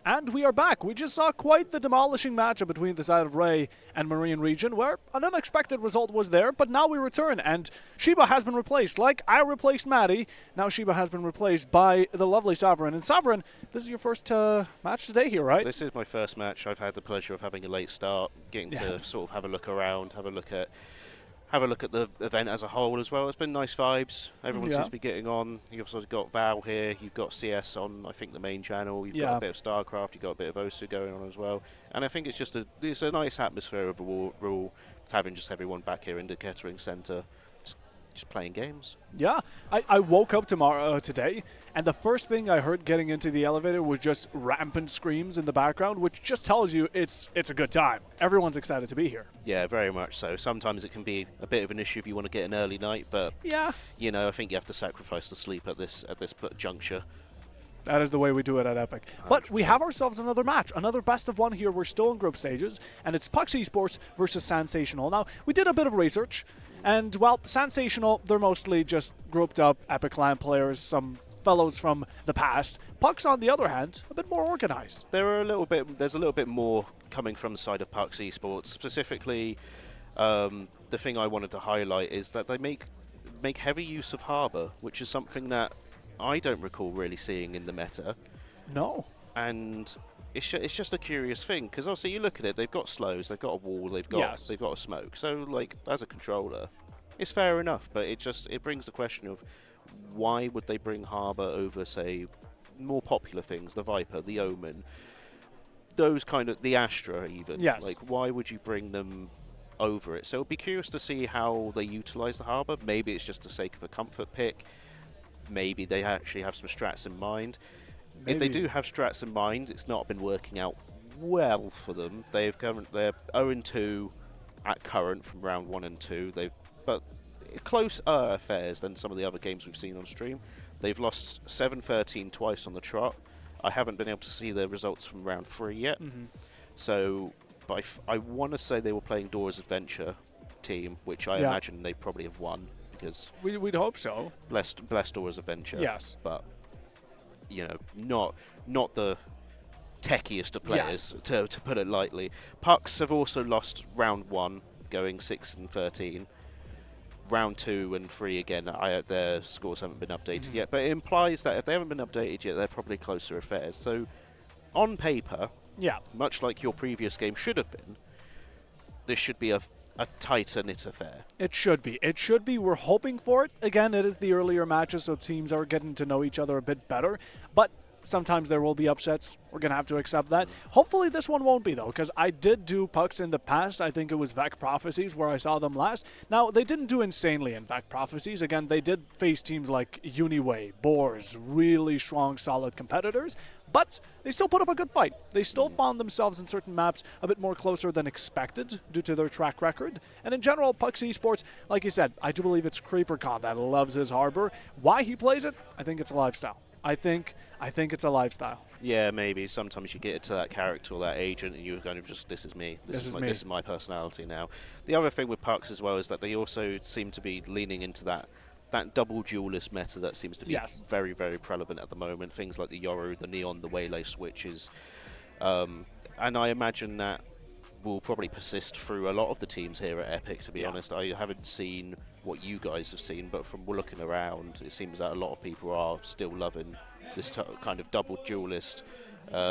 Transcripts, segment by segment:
And we are back. We just saw quite the demolishing matchup between the side of Ray and Marine Region, where an unexpected result was there, but now we return, and Sheba has been replaced. Like I replaced Maddie, now Sheba has been replaced by the lovely Sovereign. And Sovereign, this is your first match today here, right? This is my first match. I've had the pleasure of having a late start, getting to sort of have a look around, have a look at the event as a whole as well. It's been nice vibes. Everyone seems to be getting on. You've also got Val here. You've got CS on, I think, the main channel. You've got a bit of StarCraft. You've got a bit of OSU going on as well. And I think it's just it's a nice atmosphere overall, having just everyone back here in the Kettering Centre, just playing games. Yeah, I woke up today, and the first thing I heard getting into the elevator was just rampant screams in the background, which just tells you it's a good time. Everyone's excited to be here. Yeah, very much so. Sometimes it can be a bit of an issue if you want to get an early night, but you know, I think you have to sacrifice the sleep at this juncture. That is the way we do it at Epic. 100%. But we have ourselves another match, another best of one here. We're still in group stages, and it's PUX Esports versus Sensational. Now, we did a bit of research, and, well, Sensational, they're mostly just grouped up Epic LAN players, some fellows from the past. PUX, on the other hand, a bit more organized. There's a little bit more coming from the side of PUX Esports. Specifically, the thing I wanted to highlight is that they make heavy use of Harbour, which is something that I don't recall really seeing in the meta. No. And it's just a curious thing, because obviously you look at it, they've got slows, they've got a wall, they've got a smoke. So, like, as a controller, it's fair enough, but it brings the question of why would they bring Harbour over, say, more popular things, the Viper, the Omen, those kind of, the Astra even. Yes. Like, why would you bring them over it? So it'll be curious to see how they utilise the Harbour. Maybe it's just the sake of a comfort pick. Maybe they actually have some strats in mind. Maybe. If they do have strats in mind, it's not been working out well for them. They're 0-2 at current from round 1 and 2. But closer affairs than some of the other games we've seen on stream. They've lost 7-13 twice on the trot. I haven't been able to see the results from round 3 yet. So, but I want to say they were playing Dora's Adventure team, which I imagine they probably have won. Because we'd hope so. Blessed Dora's Adventure. Yes. But, you know, not the techiest of players, to put it lightly. PUX have also lost round 1, going 6-13. Round 2 and 3 again, their scores haven't been updated yet. But it implies that if they haven't been updated yet, they're probably closer affairs. So, on paper, much like your previous game should have been, this should be a tighter knit affair. It should be. It should be. We're hoping for it. Again, it is the earlier matches, so teams are getting to know each other a bit better. But sometimes there will be upsets. We're going to have to accept that. Hopefully this one won't be, though, because I did do PUX in the past. I think it was VAC Prophecies where I saw them last. Now, they didn't do insanely in VAC Prophecies. Again, they did face teams like Uniway, Boars, really strong, solid competitors. But they still put up a good fight. They still found themselves in certain maps a bit more closer than expected due to their track record. And in general, PUX Esports, like you said, I do believe it's CreeperCon that loves his Harbour. Why he plays it? I think it's a lifestyle. I think it's a lifestyle. Yeah, maybe. Sometimes you get to that character or that agent and you're kind of just, this is me. This is my personality now. The other thing with PUX as well is that they also seem to be leaning into that double duelist meta that seems to be very, very prevalent at the moment. Things like the Yoru, the Neon, the Waylay switches. And I imagine that will probably persist through a lot of the teams here at Epic, to be honest. I haven't seen what you guys have seen, but from looking around, it seems that a lot of people are still loving this kind of double duelist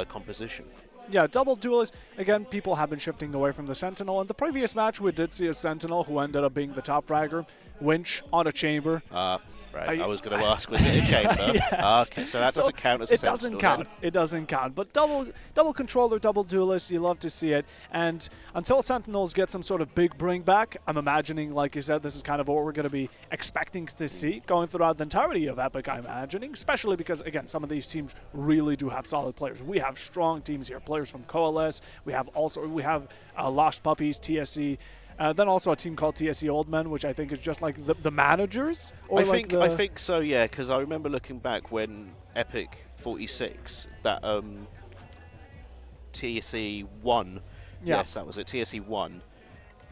composition. Yeah, double duelist. Again, people have been shifting away from the Sentinel. In the previous match, we did see a Sentinel who ended up being the top fragger. Winch on a chamber. Right, I was going to ask, was it a chamber? Yes. Okay, so that doesn't count as a Sentinel. It doesn't count. Then. It doesn't count. But double controller, double duelist, you love to see it. And until Sentinels get some sort of big bring back, I'm imagining, like you said, this is kind of what we're going to be expecting to see going throughout the entirety of Epic, I'm imagining, especially because, again, some of these teams really do have solid players. We have strong teams here, players from Coalesce. We have Lost Puppies, TSC. Then also a team called TSC Old Men, which I think is just like the managers. Or I think so, yeah, because I remember looking back when EPIC47, that TSC won. Yes, that was it. TSC won,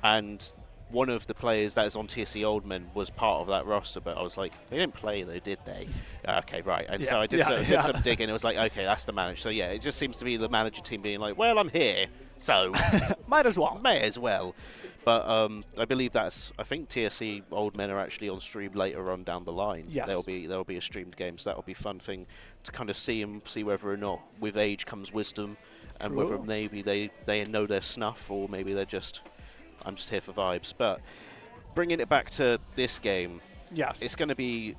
and one of the players that is on TSC Oldman was part of that roster, but I was like, they didn't play though, did they? Okay, right. And so I did some digging. It was like, okay, that's the manager. So yeah, it just seems to be the manager team being like, well, I'm here, so might as well. May as well. But I believe I think TSC Old Men are actually on stream later on down the line. Yes. There'll be a streamed game, so that'll be a fun thing to kind of see whether or not with age comes wisdom, and whether maybe they know their snuff, or maybe they're just, I'm just here for vibes. But bringing it back to this game, yes, it's going to be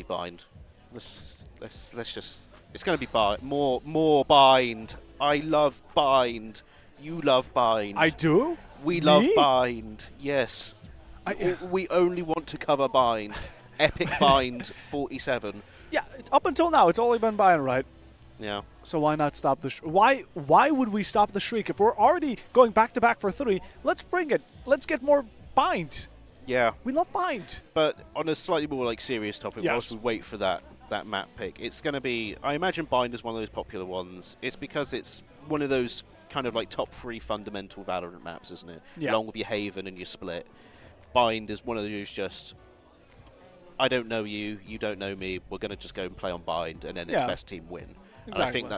bind. Let's just, it's going to be more bind. I love bind. You love bind. I do. We love bind. Yes. We only want to cover bind. Epic bind 47. Yeah. Up until now, it's only been bind, right? Yeah. So why not stop the? Why would we stop the streak if we're already going back to back for 3? Let's bring it. Let's get more bind. Yeah. We love bind. But on a slightly more like serious topic, yes, whilst we wait for that map pick, it's going to be. I imagine bind is one of those popular ones. It's because it's one of those kind of like top 3 fundamental Valorant maps, isn't it? Yeah. Along with your Haven and your Split. Bind is one of those just, I don't know you, you don't know me, we're going to just go and play on bind, and then it's best team win. Exactly. And I think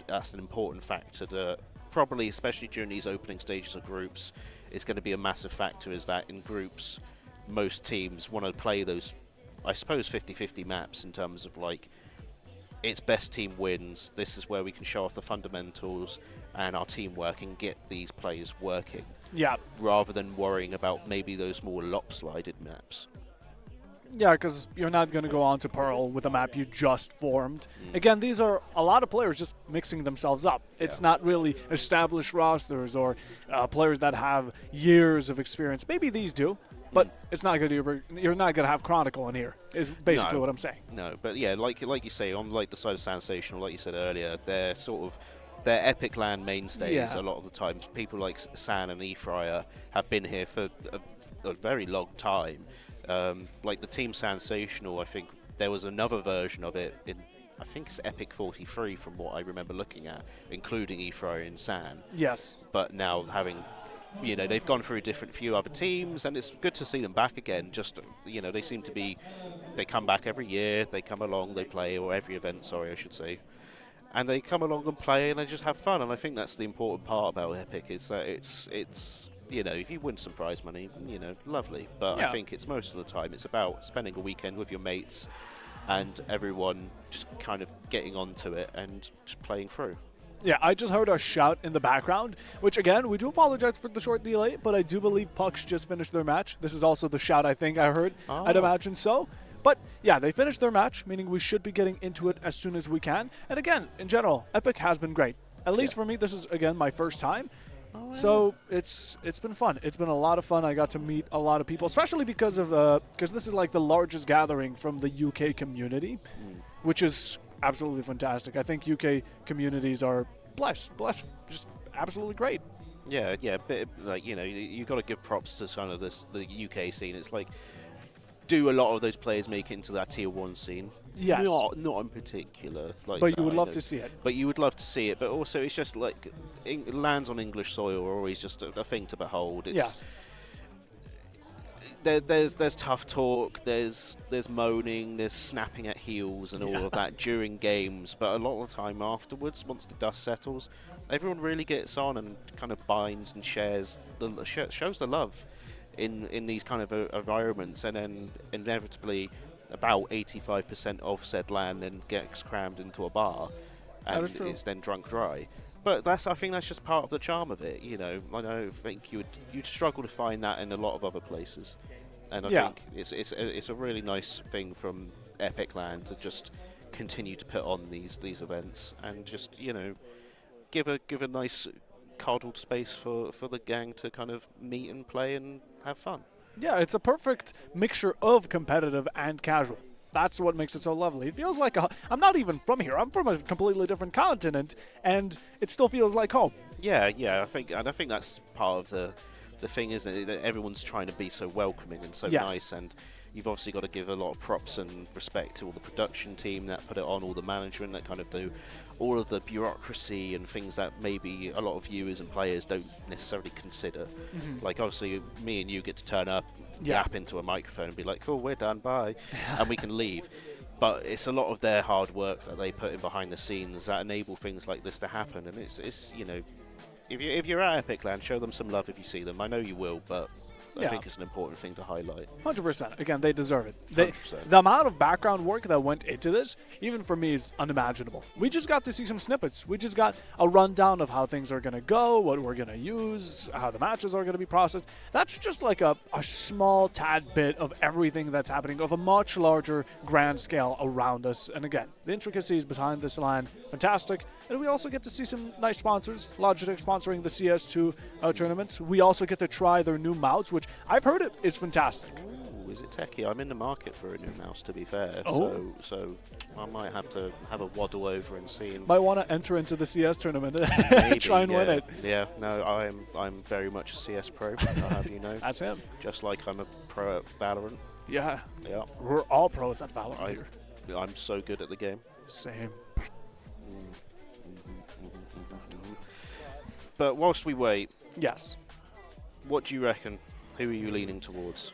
that's an important factor that probably, especially during these opening stages of groups, is going to be a massive factor, is that in groups, most teams want to play those, I suppose, 50-50 maps in terms of like, it's best team wins, this is where we can show off the fundamentals and our teamwork and get these players working. Yeah. Rather than worrying about maybe those more lopsided maps. Yeah, because you're not going to go on to Pearl with a map you just formed. Again, these are a lot of players just mixing themselves up. It's not really established rosters or players that have years of experience. Maybe these do, but it's not going to. You're not going to have Chronicle in here. Is basically what I'm saying. No, but yeah, like you say, on like the side of Sensational, like you said earlier, they're Epic Land mainstays a lot of the times. People like San and Efryer have been here for a very long time. Like the Team Sensational, I think there was another version of it in, I think it's EPIC47 from what I remember looking at, including Efryer and San. Yes. But now having, they've gone through a few other teams, and it's good to see them back again. Just, they seem to be, they come back every year, they come along, they play, or every event, sorry, I should say. And they come along and play, and they just have fun. And I think that's the important part about Epic, is that it's if you win some prize money, lovely. But I think it's most of the time it's about spending a weekend with your mates and everyone just kind of getting onto it and just playing through. Yeah, I just heard a shout in the background, which again, we do apologize for the short delay, but I do believe PUX just finished their match. This is also the shout I think I heard. Oh. I'd imagine so. But yeah, they finished their match, meaning we should be getting into it as soon as we can. And again, in general, Epic has been great. At least for me, this is, again, my first time. Oh, yeah. So it's been fun. It's been a lot of fun. I got to meet a lot of people, especially because this is like the largest gathering from the UK community, which is absolutely fantastic. I think UK communities are blessed, just absolutely great. Yeah, but like you got to give props to kind of the UK scene. It's like, do a lot of those players make it into that tier 1 scene? Yes. Not in particular. But you would love to see it. But you would love to see it. But also, it's just like lands on English soil are always just a thing to behold. It's, there's tough talk. There's moaning. There's snapping at heels and all of that during games. But a lot of the time afterwards, once the dust settles, everyone really gets on and kind of binds and shows the love in these kind of environments, and then inevitably about 85% of said land then gets crammed into a bar, and it's then drunk dry. But I think that's just part of the charm of it. I don't think you'd struggle to find that in a lot of other places, and I think it's a really nice thing from Epic Land to just continue to put on these events and just give a nice coddled space for the gang to kind of meet and play and have fun. Yeah, it's a perfect mixture of competitive and casual. That's what makes it so lovely. It feels like I'm not even from here. I'm from a completely different continent, and it still feels like home. Yeah. I think that's part of the thing, isn't it? That everyone's trying to be so welcoming and so nice, and You've obviously got to give a lot of props and respect to all the production team that put it on, all the management that kind of do all of the bureaucracy and things that maybe a lot of viewers and players don't necessarily consider. Like, obviously, me and you get to turn up, yap into a microphone and be like, cool, we're done, bye, and we can leave. But it's a lot of their hard work that they put in behind the scenes that enable things like this to happen. And it's you know, if you're at Epic Land, show them some love if you see them. I know you will, but I think it's an important thing to highlight. 100%. Again, they deserve it. 100%. The amount of background work that went into this, even for me, is unimaginable. We just got to see some snippets. We just got a rundown of how things are going to go, what we're going to use, how the matches are going to be processed. That's just like a small tad bit of everything that's happening, of a much larger grand scale around us. And again, the intricacies behind this line, fantastic. And we also get to see some nice sponsors. Logitech sponsoring the CS2 tournament. We also get to try their new mouse, which I've heard it is fantastic. Ooh, is it techie? I'm in the market for a new mouse, to be fair. Oh. So I might have to have a waddle over and see. And might want to enter into the CS tournament maybe, and try and win it. Yeah, no, I'm very much a CS pro, I'll have you know. That's him. Just like I'm a pro at Valorant. Yeah. Yeah. We're all pros at Valorant here. I'm so good at the game. Same. But whilst we wait, Yes. what do you reckon? Who are you leaning towards?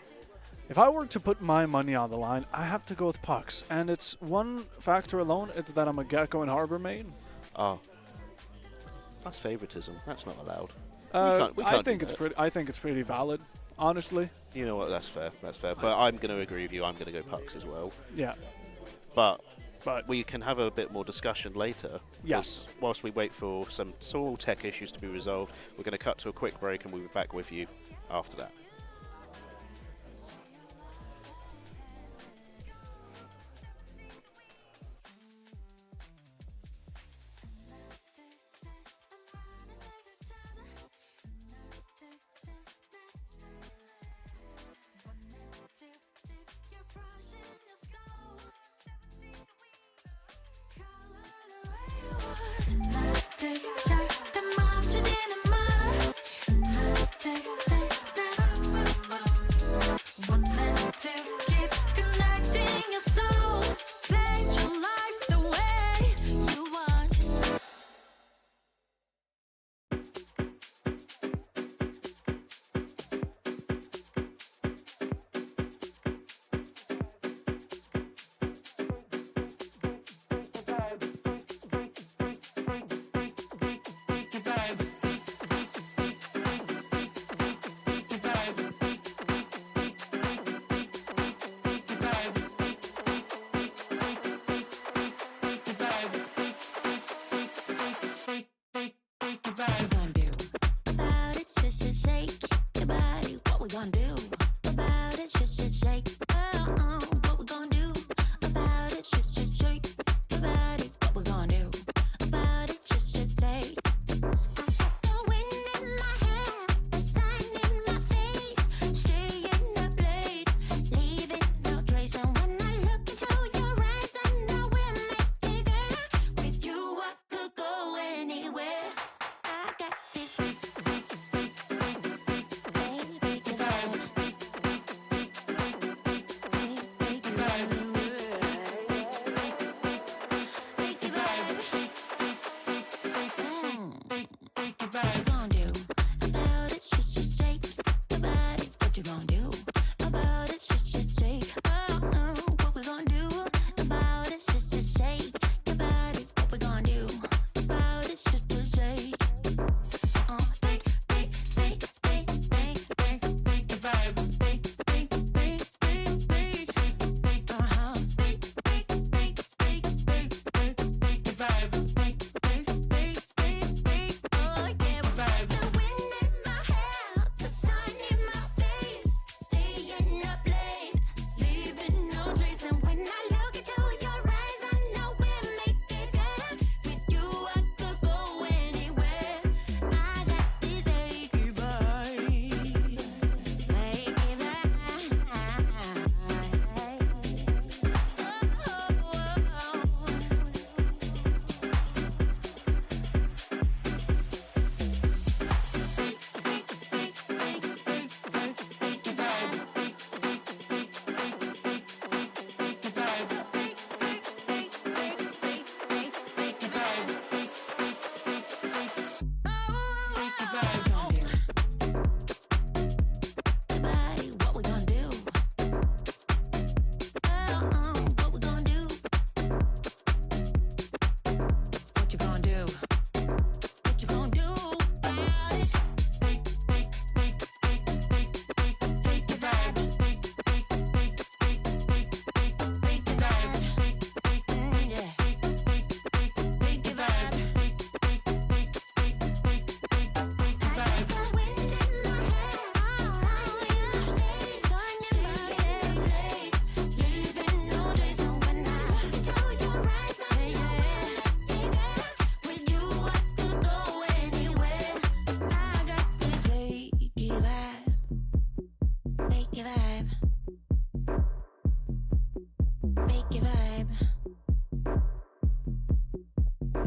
If I were to put my money on the line, I have to go with PUX. And it's one factor alone. It's that I'm a Gecko and Harbor main. Oh. That's favoritism. That's not allowed. I think it's pretty valid, honestly. You know what? That's fair. That's fair. But I'm going to agree with you. I'm going to go PUX as well. Yeah. But But we can have a bit more discussion later. Yes. Whilst we wait for some small tech issues to be resolved, we're going to cut to a quick break and we'll be back with you after that.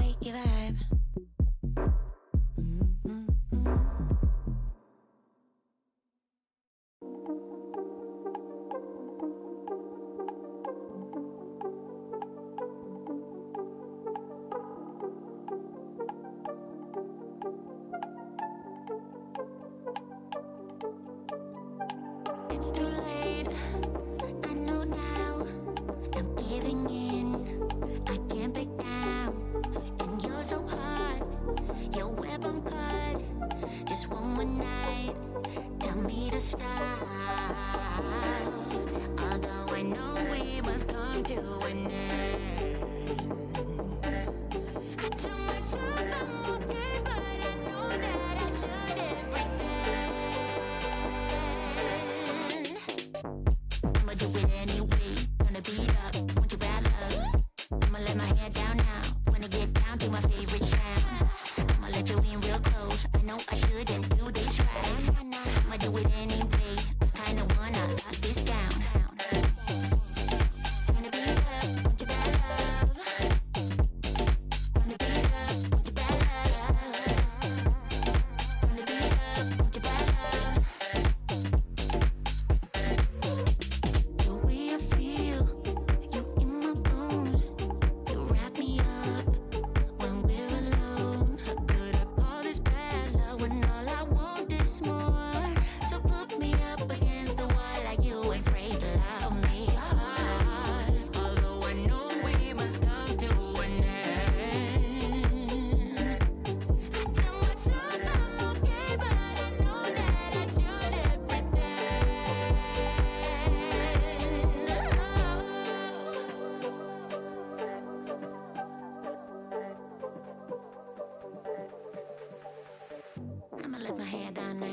make you vibe. It's too late, I know now. I'm giving in, I can't back down. And you're so hot, your web I'm caught. Just one more night, tell me to stop. Although I know we must come to an end. I tell myself I'm okay, but I know that I shouldn't pretend. I'ma do it anyway, gonna beat up, want you bad love. I'ma let my hair down now, wanna get down to my favorite sound. I'ma let you in real close, I know I shouldn't do this right. I'ma do it anyway, I kinda wanna lock this down. Gonna beat up, want you bad love. Gonna beat up, want you bad love. Gonna beat up, want you bad love. The way I feel, you in my bones. You wrap me up when we're alone. Could I call this bad love when all I want is more? So put me up against the wall like you ain't afraid to love me hard. Although I know we must come to an end. I tell myself I'm okay, but I know that I shouldn't pretend. I'ma let my hair down now.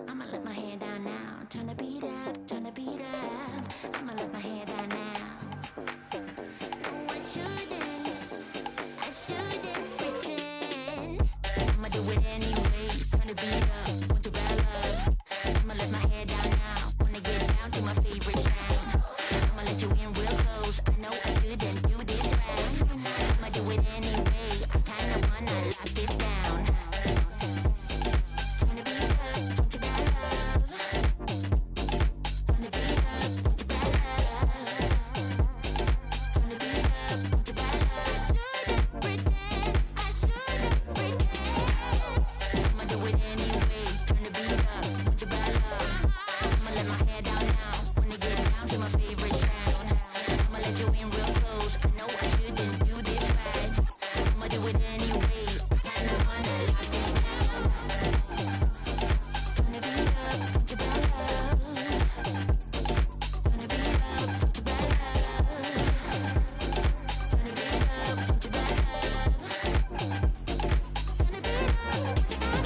I'ma let my hair down now. Turn the beat up, turn the beat up. I'ma let my hair down now. No, I shouldn't pretend. I'ma do it anyway. Turn the beat up, want to bad love. I'ma let my hair down now. Wanna get down to my favorite sound. I'ma let you in real close. I know I shouldn't do this right. I'ma do it anyway. I kinda wanna lock this down. Turn the beat up, want you bad love. Turn the beat up, want you bad love. Turn the beat up, want you bad love. I shouldn't pretend. I'ma do it anyway. Turn the beat up, want you bad love. I'ma let my hair down now. Wanna get down to my favorite sound. I'ma let you in real close. I know I shouldn't do this right. I'ma do it anyway. Kinda wanna lock this down. Turn the beat up, want you bad love. Turn the beat up, want you bad love. Turn the beat up, want you bad love. Turn the beat up, want you bad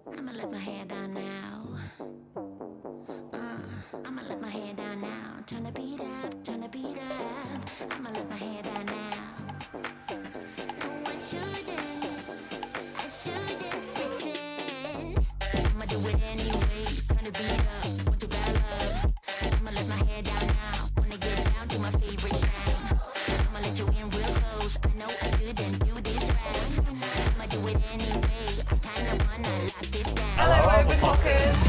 love. I'ma let my hair down now. I'ma let my hair down now. Turn the beat up, turn the beat up. I'ma let my hair down now. No, I shouldn't pretend. I'ma do it anyway. Turn the beat up, want to bad love. I'ma let my hair down now. Wanna get down to my favorite sound. I'ma let you in real close. I know I shouldn't do this right. I'ma do it anyway. I kinda wanna lock this down. Hello, Overclockers.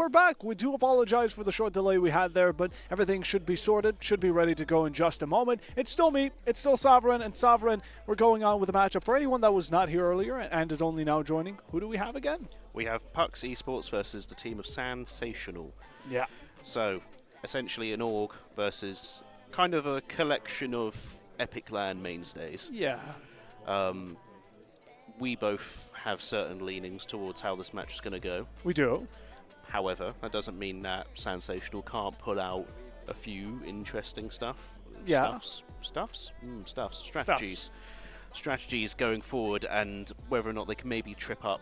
we're back. We do apologize for the short delay we had there, but everything should be sorted, should be ready to go in just a moment. It's still me, it's still Sovereign, and Sovereign, we're going on with the matchup. For anyone that was not here earlier and is only now joining, who do we have again? We have PUX Esports versus the team of Sensational. Yeah. So, essentially an org versus kind of a collection of Epic LAN mainstays. Yeah. We both have certain leanings towards how this match is going to go. We do. However, that doesn't mean that Sensational can't pull out a few interesting stuff. Yeah. Stuffs? Strategies going forward, and whether or not they can maybe trip up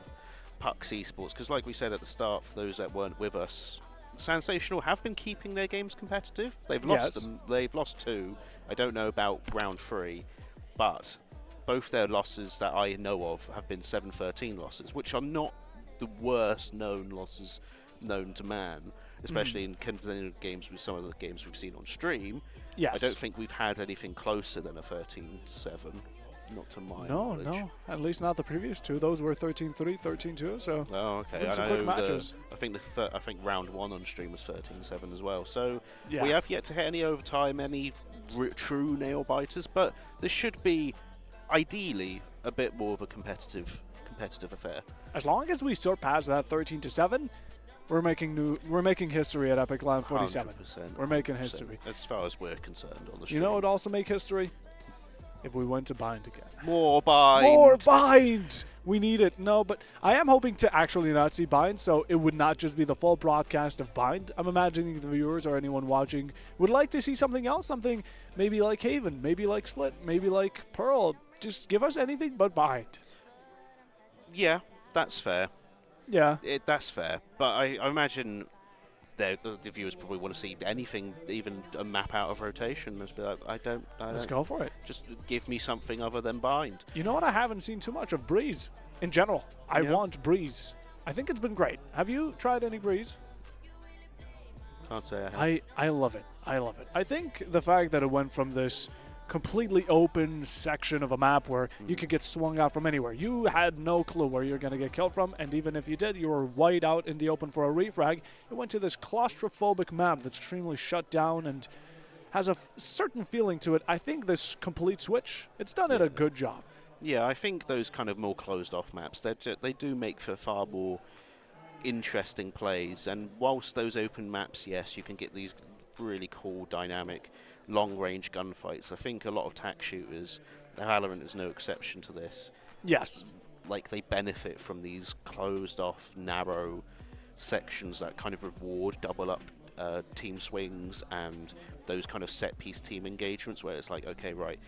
PUX Esports. Because like we said at the start, for those that weren't with us, Sensational have been keeping their games competitive. They've lost them. They've lost 2. I don't know about round 3, but both their losses that I know of have been 7-13 losses, which are not the worst known losses known to man, especially in considering games with some of the games we've seen on stream. Yes. I don't think we've had anything closer than a 13-7, not to my knowledge. No, at least not the previous 2. Those were 13-3, 13-2, so oh, okay. some quick matches. I think round 1 on stream was 13-7 as well. So Yeah. we have yet to hit any overtime, any true nail biters, but this should be ideally a bit more of a competitive affair. As long as we surpass that 13-7, we're making history at Epic LAN 47. 100%. We're making history. As far as we're concerned on the stream. You know what would also make history? If we went to Bind again. More Bind! More Bind! We need it. No, but I am hoping to actually not see Bind, so it would not just be the full broadcast of Bind. I'm imagining the viewers or anyone watching would like to see something else, something maybe like Haven, maybe like Split, maybe like Pearl. Just give us anything but Bind. Yeah, that's fair. Yeah. That's fair. But I imagine the viewers probably want to see anything, even a map out of rotation. Let's be like, Let's go for it. Just give me something other than Bind. You know what? I haven't seen too much of Breeze in general. I want Breeze. I think it's been great. Have you tried any Breeze? Can't say I have. I love it. I love it. I think the fact that it went from this completely open section of a map where you could get swung out from anywhere. You had no clue where you're going to get killed from, and even if you did, you were wide out in the open for a refrag. It went to this claustrophobic map that's extremely shut down and has a certain feeling to it. I think this complete switch, it's done it a good job. Yeah, I think those kind of more closed-off maps, they do make for far more interesting plays. And whilst those open maps, yes, you can get these really cool, dynamic, long-range gunfights. I think a lot of tac shooters, Valorant is no exception to this. Yes. Like, they benefit from these closed-off, narrow sections that kind of reward double-up team swings and those kind of set-piece team engagements where it's like, okay, right,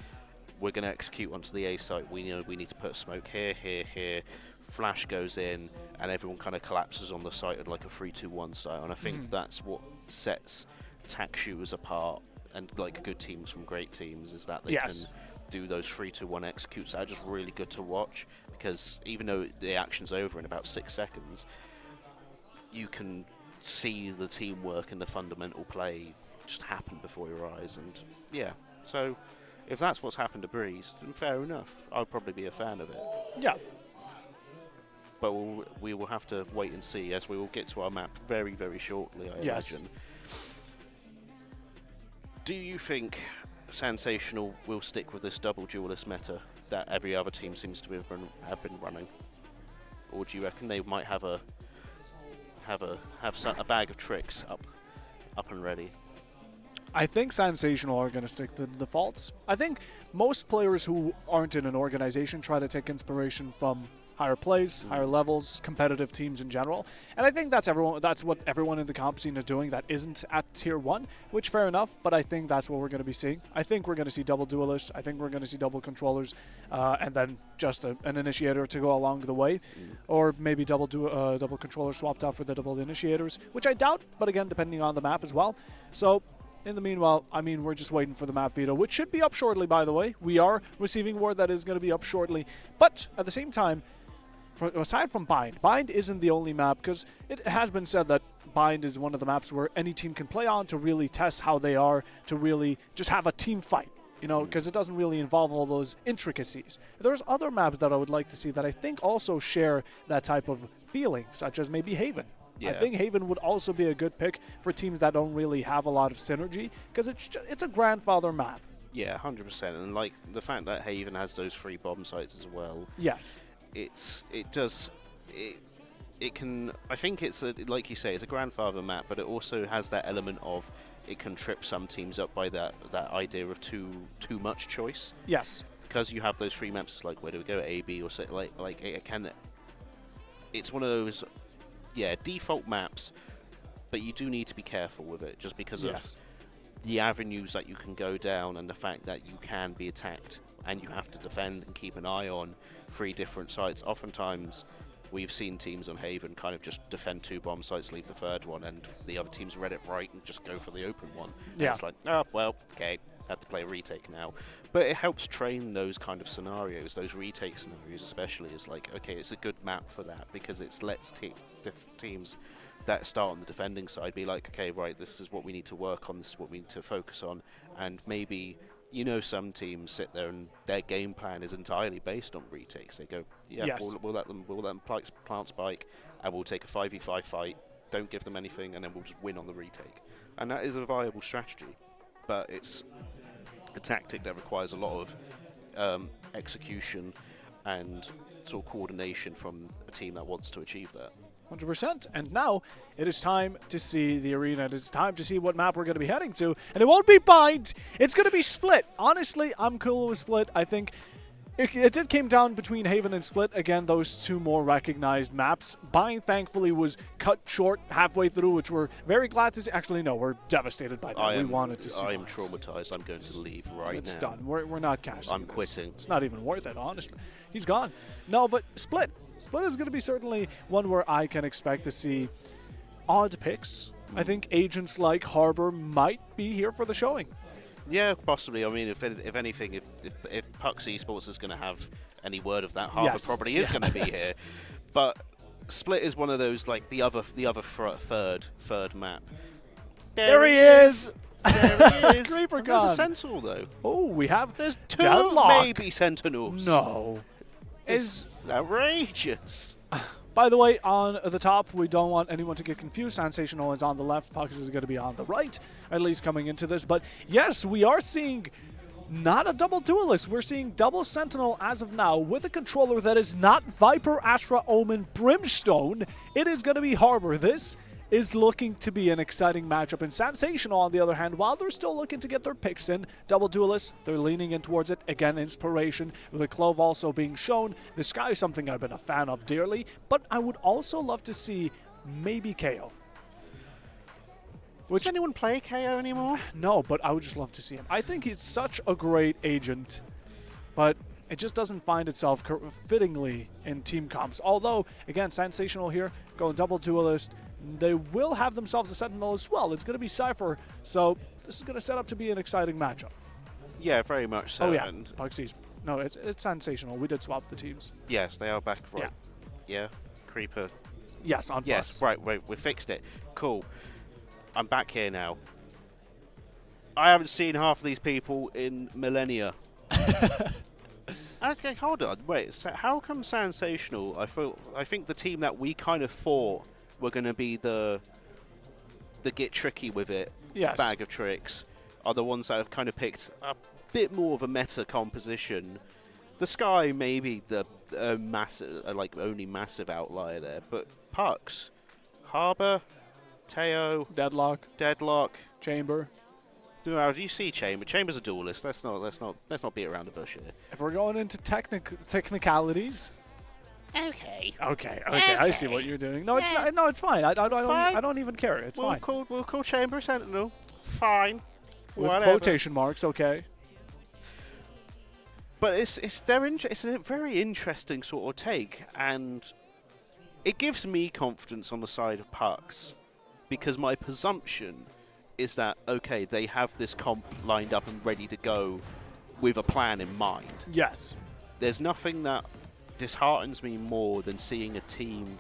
we're going to execute onto the A site. We know we need to put smoke here, here, here. Flash goes in, and everyone kind of collapses on the site at like a 3-2-1 style. And I think that's what sets tac shooters apart and like good teams from great teams, is that they can do those 3-2-1 executes that are just really good to watch, because even though the action's over in about 6 seconds, you can see the teamwork and the fundamental play just happen before your eyes. And yeah, so if that's what's happened to Breeze, then fair enough. I'll probably be a fan of it. Yeah. But we will have to wait and see, as we will get to our map very, very shortly, I imagine. Do you think Sensational will stick with this double duelist meta that every other team seems to have been running, or do you reckon they might have a bag of tricks up and ready? I think Sensational are going to stick to the defaults. I think most players who aren't in an organization try to take inspiration from higher plays, higher levels, competitive teams in general. And I think that's what everyone in the comp scene is doing that isn't at tier 1, which fair enough, but I think that's what we're going to be seeing. I think we're going to see double duelists, I think we're going to see double controllers, and then just an initiator to go along the way, or maybe double controllers swapped out for the double initiators, which I doubt, but again, depending on the map as well. So in the meanwhile, I mean, we're just waiting for the map veto, which should be up shortly, by the way. We are receiving word that is going to be up shortly, but at the same time, aside from Bind isn't the only map, because it has been said that Bind is one of the maps where any team can play on to really test how they are, to really just have a team fight, you know, because it doesn't really involve all those intricacies. There's other maps that I would like to see that I think also share that type of feeling, such as maybe Haven. I Yeah. think Haven would also be a good pick for teams that don't really have a lot of synergy, because it's a grandfather map. Yeah, 100%. And like the fact that Haven has those 3 bomb sites as well, Yes. it can, I think it's like you say, it's a grandfather map, but it also has that element of it can trip some teams up by that idea of too much choice. Yes. Because you have those 3 maps, it's like where do we go, A, B, or C, like it can. It's one of those, yeah, default maps, but you do need to be careful with it just because Yes. of the avenues that you can go down and the fact that you can be attacked and you have to defend and keep an eye on 3 different sites. Oftentimes, we've seen teams on Haven kind of just defend 2 bomb sites, leave the 3rd one, and the other teams read it right and just go for the open one. And Yeah. it's like, oh, well, okay, have to play a retake now. But it helps train those kind of scenarios, those retake scenarios especially. It's like, okay, it's a good map for that because it lets teams that start on the defending side be like, okay, right, this is what we need to work on, this is what we need to focus on, and maybe, you know, some teams sit there and their game plan is entirely based on retakes. They go, yeah, Yes. we'll let them plant spike, and we'll take a 5v5 fight, don't give them anything, and then we'll just win on the retake. And that is a viable strategy, but it's a tactic that requires a lot of execution and sort of coordination from a team that wants to achieve that. 100%. And now it is time to see the arena. It is time to see what map we're going to be heading to. And it won't be Bind. It's going to be Split. Honestly, I'm cool with Split. I think it did came down between Haven and Split. Again, those 2 more recognized maps. Bind, thankfully, was cut short halfway through, which we're very glad to see. Actually, no, we're devastated by that. We wanted to see I am Bind. traumatized. I'm going to leave right It's now. done. We're not cashing I'm this. quitting. It's not even worth it, honestly. He's gone. No, but Split. Split is going to be certainly one where I can expect to see odd picks. I think agents like Harbor might be here for the showing. Yeah, possibly. I mean, if anything, if PUX Esports is going to have any word of that, Harbour Yes. probably is going to be here. But Split is one of those, like the other third map. There he is! There he is. Creeper There's a gone. Sentinel though. Oh, we have There's 2 Deadlock. maybe Sentinels. No. It's outrageous. By the way, on the top, we don't want anyone to get confused. Sensational is on the left. PUX is going to be on the right, at least coming into this. But yes, we are seeing not a double duelist. We're seeing double Sentinel as of now with a controller that is not Viper, Astra, Omen, Brimstone. It is going to be Harbor. This is looking to be an exciting matchup. And Sensational, on the other hand, while they're still looking to get their picks in, double duelists, they're leaning in towards it. Again, inspiration, with the Clove also being shown. The Sky is something I've been a fan of dearly, but I would also love to see maybe KO. Does anyone play KO anymore? No, but I would just love to see him. I think he's such a great agent, but it just doesn't find itself fittingly in team comps. Although, again, Sensational here, going double duelist. They will have themselves a Sentinel as well. It's going to be Cypher, so this is going to set up to be an exciting matchup. Yeah, very much so. Oh yeah, And PUX's. No, it's Sensational. We did swap the teams. yes, they are back. Right. Yeah. Creeper. Yes, on Yes, PUX. right, we fixed it. Cool. I'm back here now. I haven't seen half of these people in millennia. Okay, hold on. Wait, so how come Sensational? I think the team that we kind of thought were going to be the get tricky with it Yes. bag of tricks are the ones that have kind of picked a bit more of a meta composition. The Sky maybe the massive, like only massive outlier there, but PUX, Harbour, Teo, Deadlock, Deadlock. Chamber. Do you see Chamber? Chamber's a duelist. Let's not beat around the bush here. If we're going into technicalities. Okay. Okay, I see what you're doing. No, it's not. No, it's fine. I don't even care. It's fine. We'll call Chamber Sentinel. Fine. With Whatever. quotation marks, okay. But it's a very interesting sort of take, and it gives me confidence on the side of PUX, because my presumption is that, okay, they have this comp lined up and ready to go with a plan in mind. Yes. There's nothing that disheartens me more than seeing a team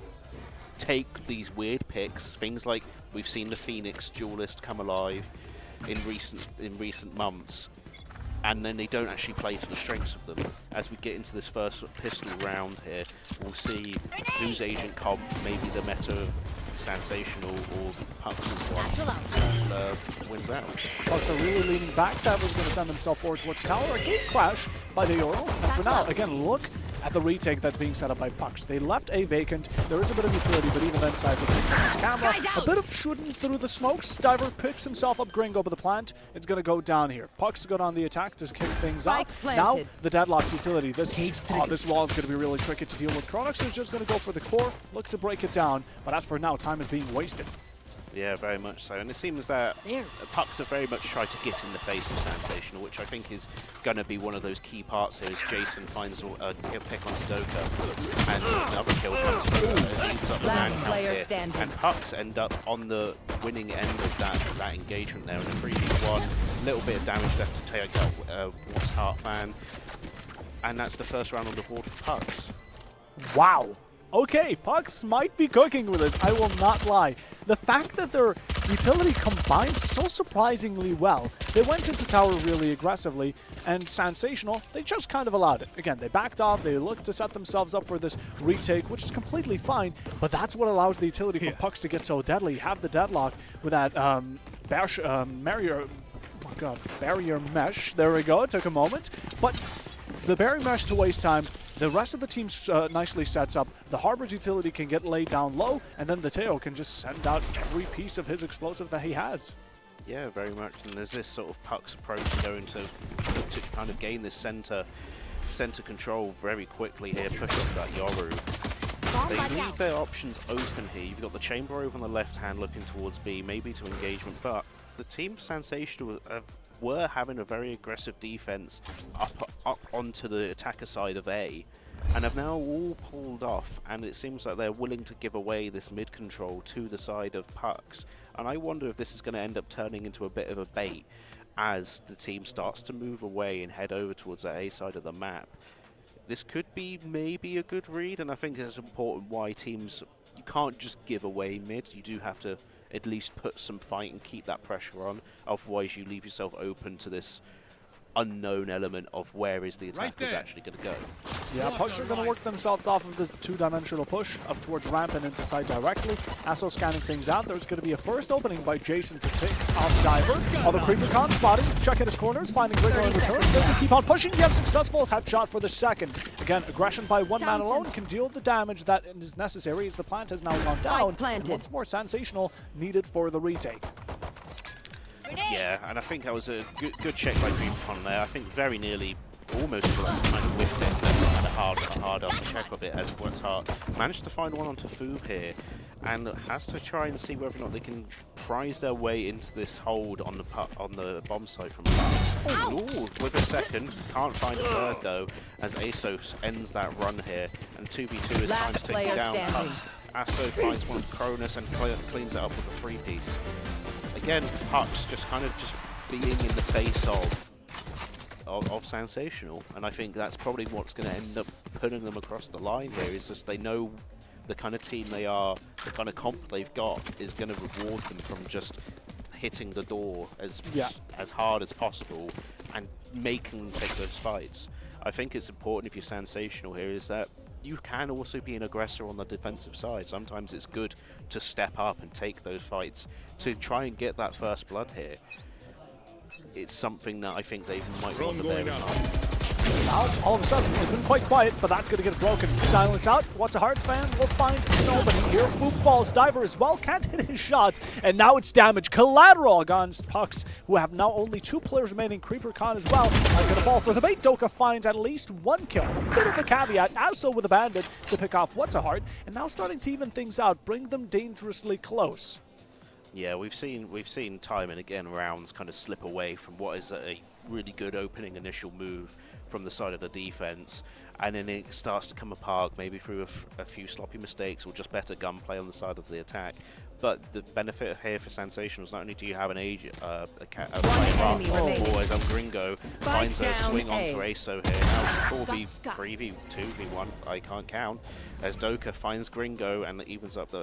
take these weird picks, things like we've seen the Phoenix duelist come alive in recent months, and then they don't actually play to the strengths of them. As we get into this first pistol round here, we'll see whose agent comp, maybe the meta Sensational or PUX is Natural one wins out. Pucks are really leaning back. That was going to send themselves forward towards tower. A gate crash by the Euro. And for now, again, look at the retake that's being set up by PUX. They left A vacant. There is a bit of utility, but even then, side looking at his camera. A bit of shooting through the smokes. Diver picks himself up Gringo, but the plant, it's going to go down here. PUX got on the attack to kick things off. Now, the deadlocked utility. This wall is going to be really tricky to deal with. Chronix is just going to go for the core, look to break it down. But as for now, time is being wasted. Yeah, very much so. And it seems that PUX have very much tried to get in the face of Sensational, which I think is going to be one of those key parts here as Jason finds a pick onto Doka and another kill comes through and leaves up the man count here. And PUX end up on the winning end of that engagement there in a 3v1. A little bit of damage left to take out What's Heart fan. And that's the first round on the board for PUX. Wow. Okay, PUX might be cooking with this, I will not lie. The fact that their utility combines so surprisingly well, they went into tower really aggressively, and Sensational, they just kind of allowed it. Again, they backed off, they looked to set themselves up for this retake, which is completely fine, but that's what allows the utility from PUX to get so deadly. You have the deadlock with that barrier mesh. There we go, it took a moment, but the barrier mesh to waste time. The rest of the team nicely sets up. The Harbor's utility can get laid down low, and then the Teo can just send out every piece of his explosive that he has. Yeah, very much. And there's this sort of PUX approach going to kind of gain this center control very quickly here, push up that Yoru. They leave their options open here. You've got the Chamber over on the left hand looking towards B, maybe to engagement, but the team Sensational were having a very aggressive defense up onto the attacker side of A, and have now all pulled off, and it seems like they're willing to give away this mid control to the side of PUX. And I wonder if this is going to end up turning into a bit of a bait as the team starts to move away and head over towards that A side of the map. This could be maybe a good read, and I think it's important why teams, you can't just give away mid, you do have to at least put some fight and keep that pressure on, otherwise you leave yourself open to this unknown element of where is the attackers actually going to go. Yeah, PUX are going to work themselves off of this two-dimensional push up towards ramp and into side directly. Asso scanning things out. There's going to be a first opening by Jason to take off Diver. All the Creeper Con spotting, checking his corners, finding Gringo in return. Does he keep on pushing? Yes, successful headshot for the second. Again, aggression by one man alone can deal the damage that is necessary as the plant has now gone down. And once more Sensational needed for the retake. Yeah, and I think that was a good check by Dreamcon there. I think very nearly almost kind of whiffed it, and a hard up check of it as What's Heart managed to find one onto Foob here, and has to try and see whether or not they can prize their way into this hold on the bomb site from PUX. Ooh, with a second, can't find a third though, as ASOS ends that run here, and 2v2 is time to take down PUX. Asso finds one of Cronus and cleans it up with a 3-piece. Again, PUX just being in the face of Sensational, and I think that's probably what's going to end up putting them across the line here. Is just they know the kind of team they are, the kind of comp they've got is going to reward them from just hitting the door as hard as possible and making them take those fights. I think it's important if you're Sensational here is that you can also be an aggressor on the defensive side. Sometimes it's good to step up and take those fights to try and get that first blood here. It's something that I think they might want to bear in mind. Now, all of a sudden, it's been quite quiet, but that's going to get broken. Silence out. What's a Heart fan? We'll find nobody here. Foob falls. Diver as well. Can't hit his shots. And now it's damage. Collateral against PUX, who have now only 2 players remaining. Creeper Con as well. Not going to fall for the bait. Doka finds at least 1 kill. A bit of a caveat. Asso with a bandit to pick off What's a Heart. And now starting to even things out. Bring them dangerously close. Yeah, we've seen time and again rounds kind of slip away from what is a really good opening initial move from the side of the defense, and then it starts to come apart maybe through a few sloppy mistakes or just better gunplay on the side of the attack. But the benefit here for Sensational is not only do you have an player up, or as Gringo finds a swing onto Aso here. Now 4v3v 2v1, I can't count, as Doka finds Gringo and evens up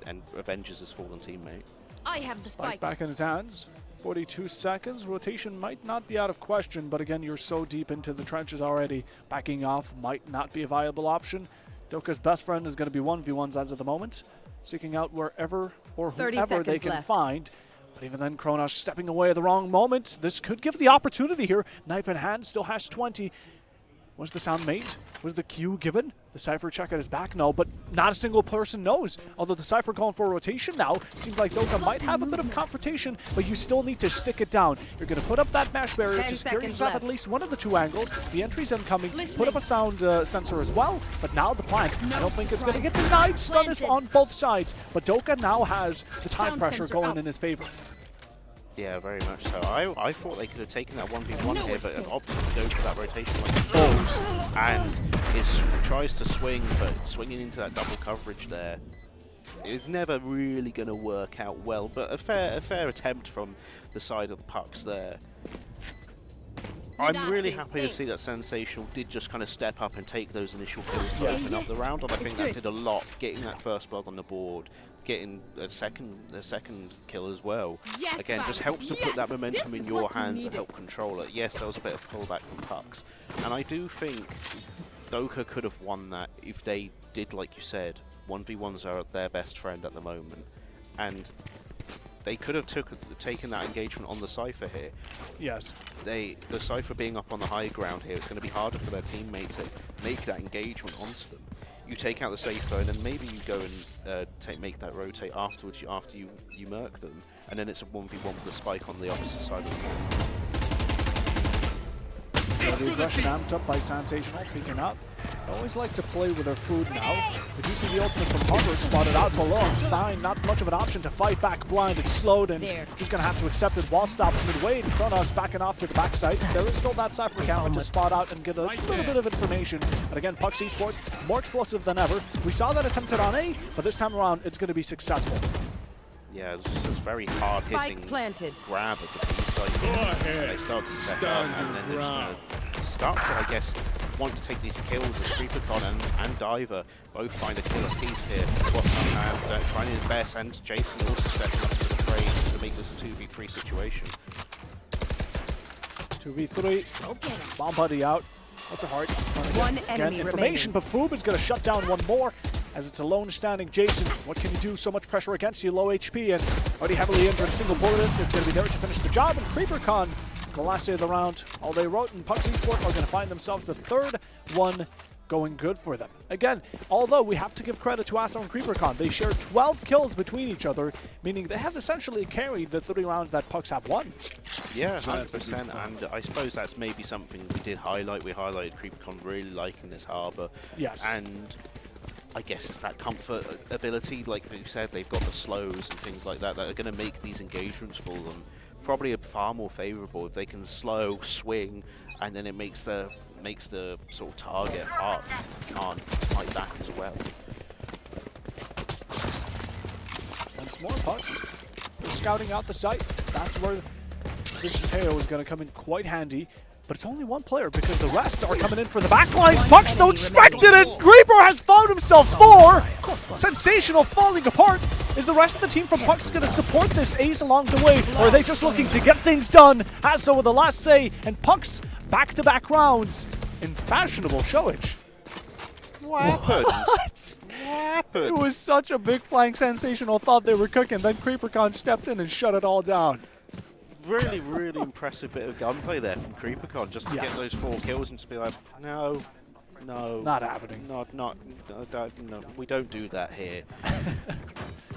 and avenges his fallen teammate. I have the spike. Back in his hands. 42 seconds. Rotation might not be out of question, but again, you're so deep into the trenches already. Backing off might not be a viable option. Doka's best friend is going to be 1v1s as of the moment. seeking out wherever or 30 whoever they seconds can left. find. But even then, Kronos stepping away at the wrong moment. This could give the opportunity here. Knife in hand, still has 20. Was the sound made? Was the cue given? The Cypher check at his back? No, but not a single person knows. Although the Cypher calling for a rotation now. Seems like Doka might have a bit of confrontation, but you still need to stick it down. You're going to put up that mesh barrier 10 to secure seconds yourself left. at least one of the two angles. The entry's incoming. Put Listening. up a sound sensor as well. But now the plant. I don't think it's going to get surprise. denied. Stun is Planted. on both sides. But Doka now has the time Sound pressure sensor going out. in his favor. Yeah, very much so. I thought they could have taken that 1v1 No here, but escape. opted to go for that rotation like before. And it tries to swing, but swinging into that double coverage there is never really going to work out well. But a fair attempt from the side of the PUX there. I'm really happy to see that Sensational did just kind of step up and take those initial kills to Yes. open up the round, and I think that did a lot, getting that first blood on the board, getting a second kill as well. Yes, Again, just Val. helps to Yes, put that momentum this in is your what you hands and needed. help control it. Yes, there was a bit of pullback from PUX, and I do think Doka could have won that if they did, like you said, 1v1s are their best friend at the moment, and they could have taken that engagement on the Cypher here. Yes. The Cypher being up on the high ground here, it's going to be harder for their teammate to make that engagement onto them. You take out the Cypher, and then maybe you go and make that rotate afterwards, after you murk them, and then it's a 1v1 with a spike on the opposite side of the field. The aggression amped up by Sensational, peeking up. They always like to play with their food now. We do see the ultimate from Hover spotted out below. Fine, not much of an option to fight back blind. It's slowed and There. just going to have to accept it. Wall stop midway. Kronos backing off to the backside. There is still that Cypher camera to spot out and get a little bit of information. And again, PUX Esport, more explosive than ever. We saw that attempted on A, but this time around it's going to be successful. Yeah, it's just this very hard-hitting Spike planted. grab of the B side. They start to set up, and then they're just going to start to, I guess, want to take these kills as Creepercon and Diver both find a killer piece here. What's trying his best, and Jason also stepping up to the fray to make this a 2v3 situation. 2v3. Bomb buddy out. That's a heart. Trying to get, One again, enemy information, but Foob is going to shut down one more as it's a lone standing Jason. What can you do? So much pressure against you, low HP, and already heavily injured. Single bullet is going to be there to finish the job. And CreeperCon, the last day of the round, all they wrote in PUX Esport are going to find themselves the third one going good for them. Again, although we have to give credit to Asa and CreeperCon, they share 12 kills between each other, meaning they have essentially carried the 3 rounds that PUX have won. Yeah, 100%, and I suppose that's maybe something we did highlight. We highlighted Creepercon really liking this harbour. Yes. And I guess it's that comfort ability, like you said, they've got the slows and things like that that are going to make these engagements for them probably far more favourable if they can slow, swing, and then it makes the sort of target hard. Can't fight back as well. Once more PUX. They're scouting out the site. That's where this tail is going to come in quite handy. But it's only one player because the rest are coming in for the backlines. PUX though expected it. Creeper has found himself 4. Sensational falling apart. Is the rest of the team from PUX going to support this ace along the way? Or are they just looking to get things done? Hasso with the last say. And PUX back-to-back rounds in fashionable showage. What happened? What? What happened? It was such a big flying Sensational thought they were cooking. Then CreeperCon stepped in and shut it all down. Really, really impressive bit of gunplay there from Creepercon just to get those 4 kills and just be like, no, Not happening. no, we don't do that here.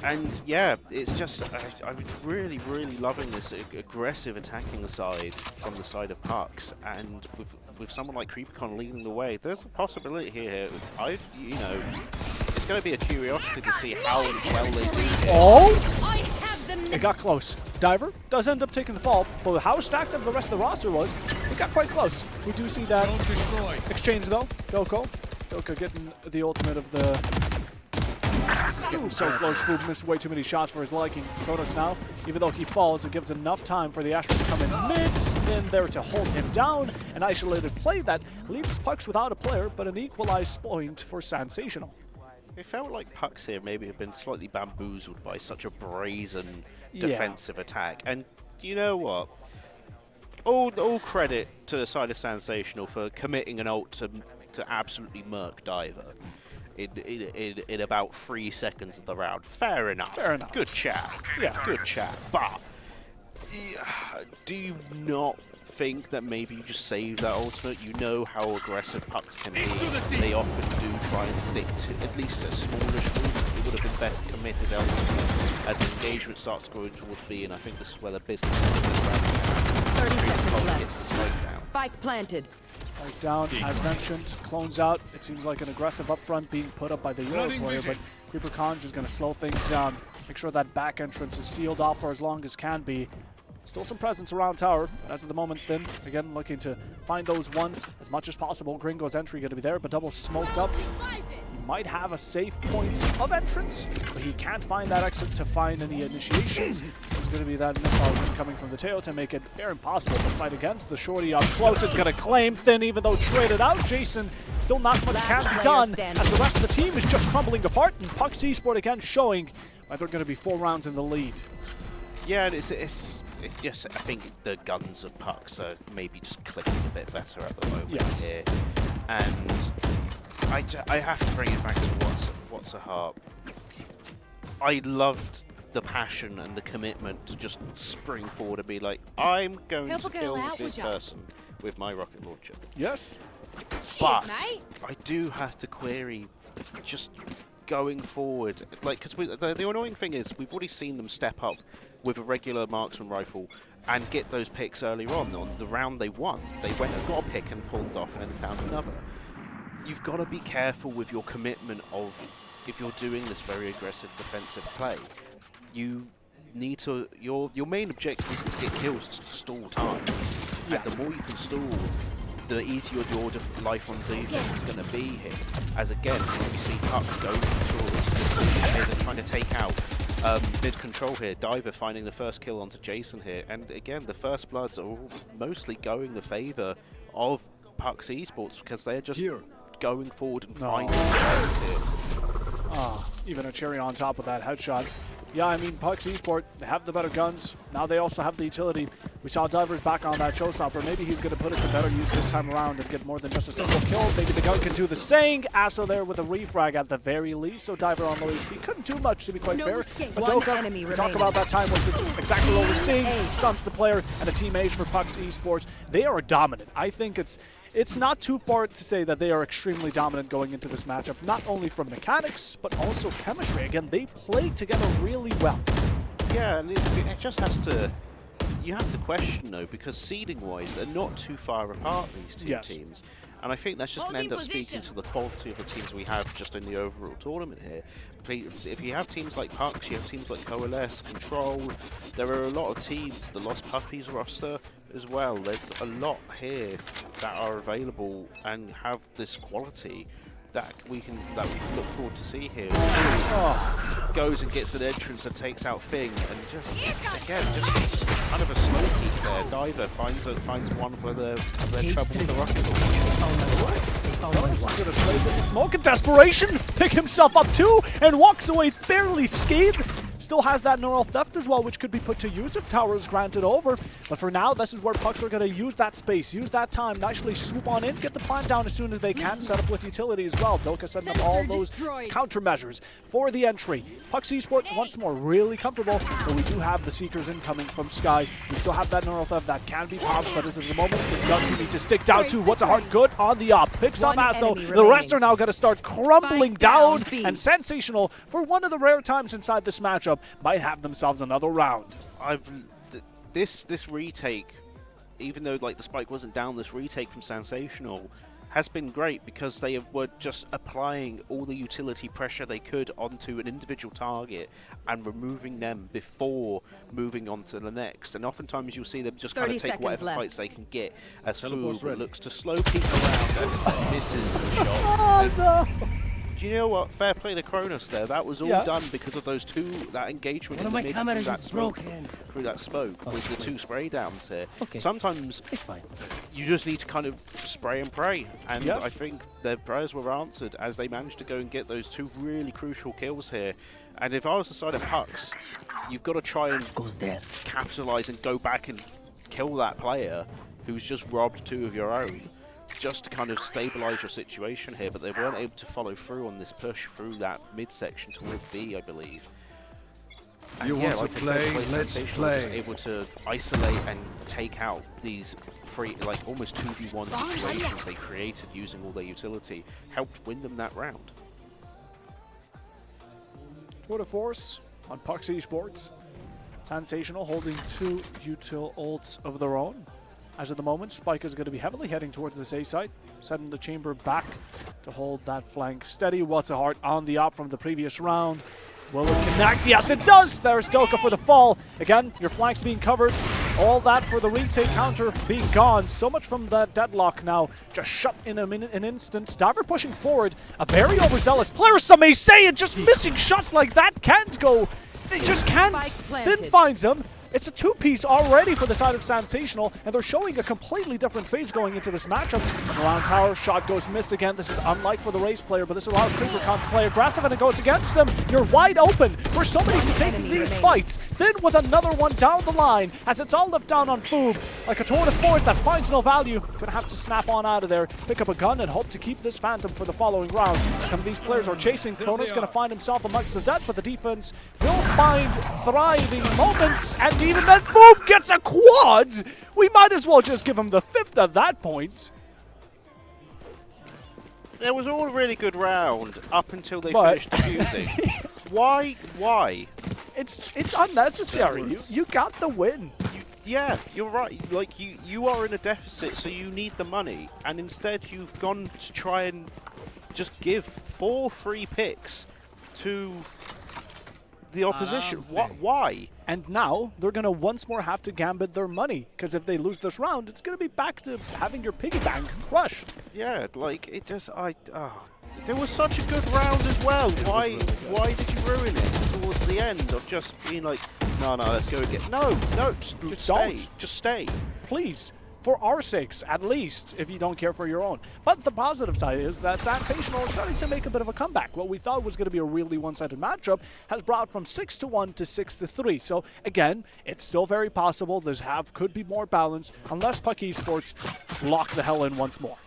And yeah, it's just I'm really, really loving this aggressive attacking side from the side of PUX, and with someone like Creepercon leading the way, there's a possibility here. It's going to be a curiosity to see how well they do here. Oh! I have them. It got close. Diver does end up taking the fall, but with how stacked up the rest of the roster was, it got quite close. We do see that exchange though. Doka getting the ultimate of the... This is getting so close. Foob missed way too many shots for his liking. Kronos now, even though he falls, it gives enough time for the Astra to come in mid, in there to hold him down. An isolated play that leaves PUX without a player, but an equalized point for Sensational. It felt like PUX here maybe had been slightly bamboozled by such a brazen defensive attack. And you know what? All credit to the side of Sensational for committing an ult to absolutely murk Diver. in about 3 seconds of the round. Fair enough. Fair enough. Good chat. Yeah. Good chat. But do you not think that maybe you just save that ultimate? You know how aggressive PUX can be. They often do try and stick to at least a smallish group. It would have been better committed elsewhere as the engagement starts going towards B, and I think this is where the business ends. 30 seconds left. Gets the spike down. Spike planted. Right down, as mentioned, clones out. It seems like an aggressive upfront being put up by the Euro player, but Creeper Conj is going to slow things down, make sure that back entrance is sealed off for as long as can be. Still some presence around tower, but as of the moment, Thin, again, looking to find those ones as much as possible. Gringo's entry going to be there, but double smoked up. He might have a safe point of entrance, but he can't find that exit to find any initiations. There's going to be that missiles incoming from the tail to make it near impossible to fight against. The shorty up close, it's going to claim Thin, even though traded out. Jason, still not much can be done, as the rest of the team is just crumbling apart, and PUX Esport again showing why they're going to be 4 rounds in the lead. Yeah, it's just, I think the guns of PUX are maybe just clicking a bit better at the moment here. And I have to bring it back to what's a heart. I loved the passion and the commitment to just spring forward and be like, I'm going to kill this person with my rocket launcher. Yes. But I do have to query just going forward, like, because the annoying thing is we've already seen them step up with a regular marksman rifle and get those picks earlier on the round they won. They went and got a pick and pulled off and then found another. You've got to be careful with your commitment of, if you're doing this very aggressive defensive play, you need to, your main objective isn't to get kills, it's to stall time. And the more you can stall, the easier your life on defense is going to be here. As again, we see PUX going towards this and trying to take out mid-control here. Diver finding the first kill onto Jason here. And again, the first bloods are all mostly going the favour of PUX Esports because they're just going forward and finding players here. Even a cherry on top of that headshot. Yeah, I mean, PUX Esport, they have the better guns. Now they also have the utility. We saw Divers back on that showstopper. Maybe he's going to put it to better use this time around and get more than just a single kill. Maybe the gun can do the same. Asso there with a refrag at the very least. So Diver on low HP couldn't do much, to be quite fair. But Doka, we talk about that time wasted. Exactly what we're seeing. Stunts the player and a team ace for PUX Esports. They are dominant. I think it's not too far to say that they are extremely dominant going into this matchup, not only from mechanics, but also chemistry. Again, they play together really well. Yeah, and it just has to, you have to question though, because seeding-wise, they're not too far apart, these two teams. And I think that's just going to end up speaking to the quality of the teams we have just in the overall tournament here. If you have teams like PUX, you have teams like Coalesce, Control, there are a lot of teams, the Lost Puppies roster as well. There's a lot here that are available and have this quality that we can look forward to see here. Goes and gets an entrance and takes out Fing, and just again just kind of a slow peek there. Diver finds one for their trouble with the rocket launcher. He's going to slay with the smoke in desperation, pick himself up too, and walks away barely scathed. Still has that neural theft as well, which could be put to use if tower is granted over. But for now, this is where PUX are going to use that space, use that time, actually swoop on in, get the plant down as soon as they can, set up with utility as well. Doka setting up all those countermeasures for the entry. PUX Esport once more really comfortable, but we do have the Seekers incoming from Sky. We still have that neural theft that can be popped, but as of the moment, it's guns you need to stick down to. What's a heart good on the op? Picks up Asso. The rest are now going to start crumbling down, and Sensational, for one of the rare times inside this matchup, might have themselves another round. This retake, even though like the spike wasn't down, this retake from Sensational has been great because they were just applying all the utility pressure they could onto an individual target and removing them before moving on to the next. And oftentimes you'll see them just kind of take whatever fights they can get as Food looks to slow peek around and misses the shot. Do you know what? Fair play to Kronos there. That was all done because of those that engagement in the mid through that smoke with the 2 spray downs here. Sometimes you just need to kind of spray and pray. And I think their prayers were answered as they managed to go and get those 2 really crucial kills here. And if I was the side of PUX, you've got to try and capitalize and go back and kill that player who's just robbed 2 of your own. just to kind of stabilize your situation here, but they weren't able to follow through on this push through that midsection toward B, I believe. And You yeah, want like to I said, play? Let's Sensational was play. able to isolate and take out these like almost 2v1 situations they created using all their utility, helped win them that round. Tour de force on PUX Esports. Sensational holding 2 util ults of their own. As of the moment, Spike is going to be heavily heading towards this A site, setting the chamber back to hold that flank steady. What's a heart on the op from the previous round? Will it connect? Yes, it does! There's Doka for the fall. Again, your flanks being covered. All that for the retake counter being gone. So much from that deadlock now. Just shut in an instant. Diver pushing forward. A very overzealous player, some may say, and just missing shots like that can't go. They just can't. Then finds him. It's a 2-piece already for the side of Sensational, and they're showing a completely different phase going into this matchup. Around tower, shot goes missed again. This is unlike for the Race player, but this allows Creepercon to play aggressive, and it goes against them. You're wide open for somebody to take these fights. Then with another one down the line, as it's all left down on Foob. Like a tour de force that finds no value. Gonna have to snap on out of there, pick up a gun, and hope to keep this Phantom for the following round. Some of these players are chasing. Chrono's gonna find himself amongst the dead, but the defense will find thriving moments, and even then, Foob gets a quad! We might as well just give him the 5th at that point. It was all a really good round up until they finished defusing. Why? It's unnecessary. You got the win. Yeah, you're right. Like you are in a deficit, so you need the money, and instead you've gone to try and just give 4 free picks to the opposition. Why? And now they're going to once more have to gambit their money, because if they lose this round, it's going to be back to having your piggy bank crushed. Yeah, like it just there was such a good round as well. Why did you ruin it towards the end of just being like, no, let's go again. No, just stay. Don't. Just stay. Please. For our sakes, at least, if you don't care for your own. But the positive side is that Sensational is starting to make a bit of a comeback. What we thought was going to be a really one-sided matchup has brought from 6-1 to 6-3. So, again, it's still very possible. Could be more balance unless PUX Esports lock the hell in once more.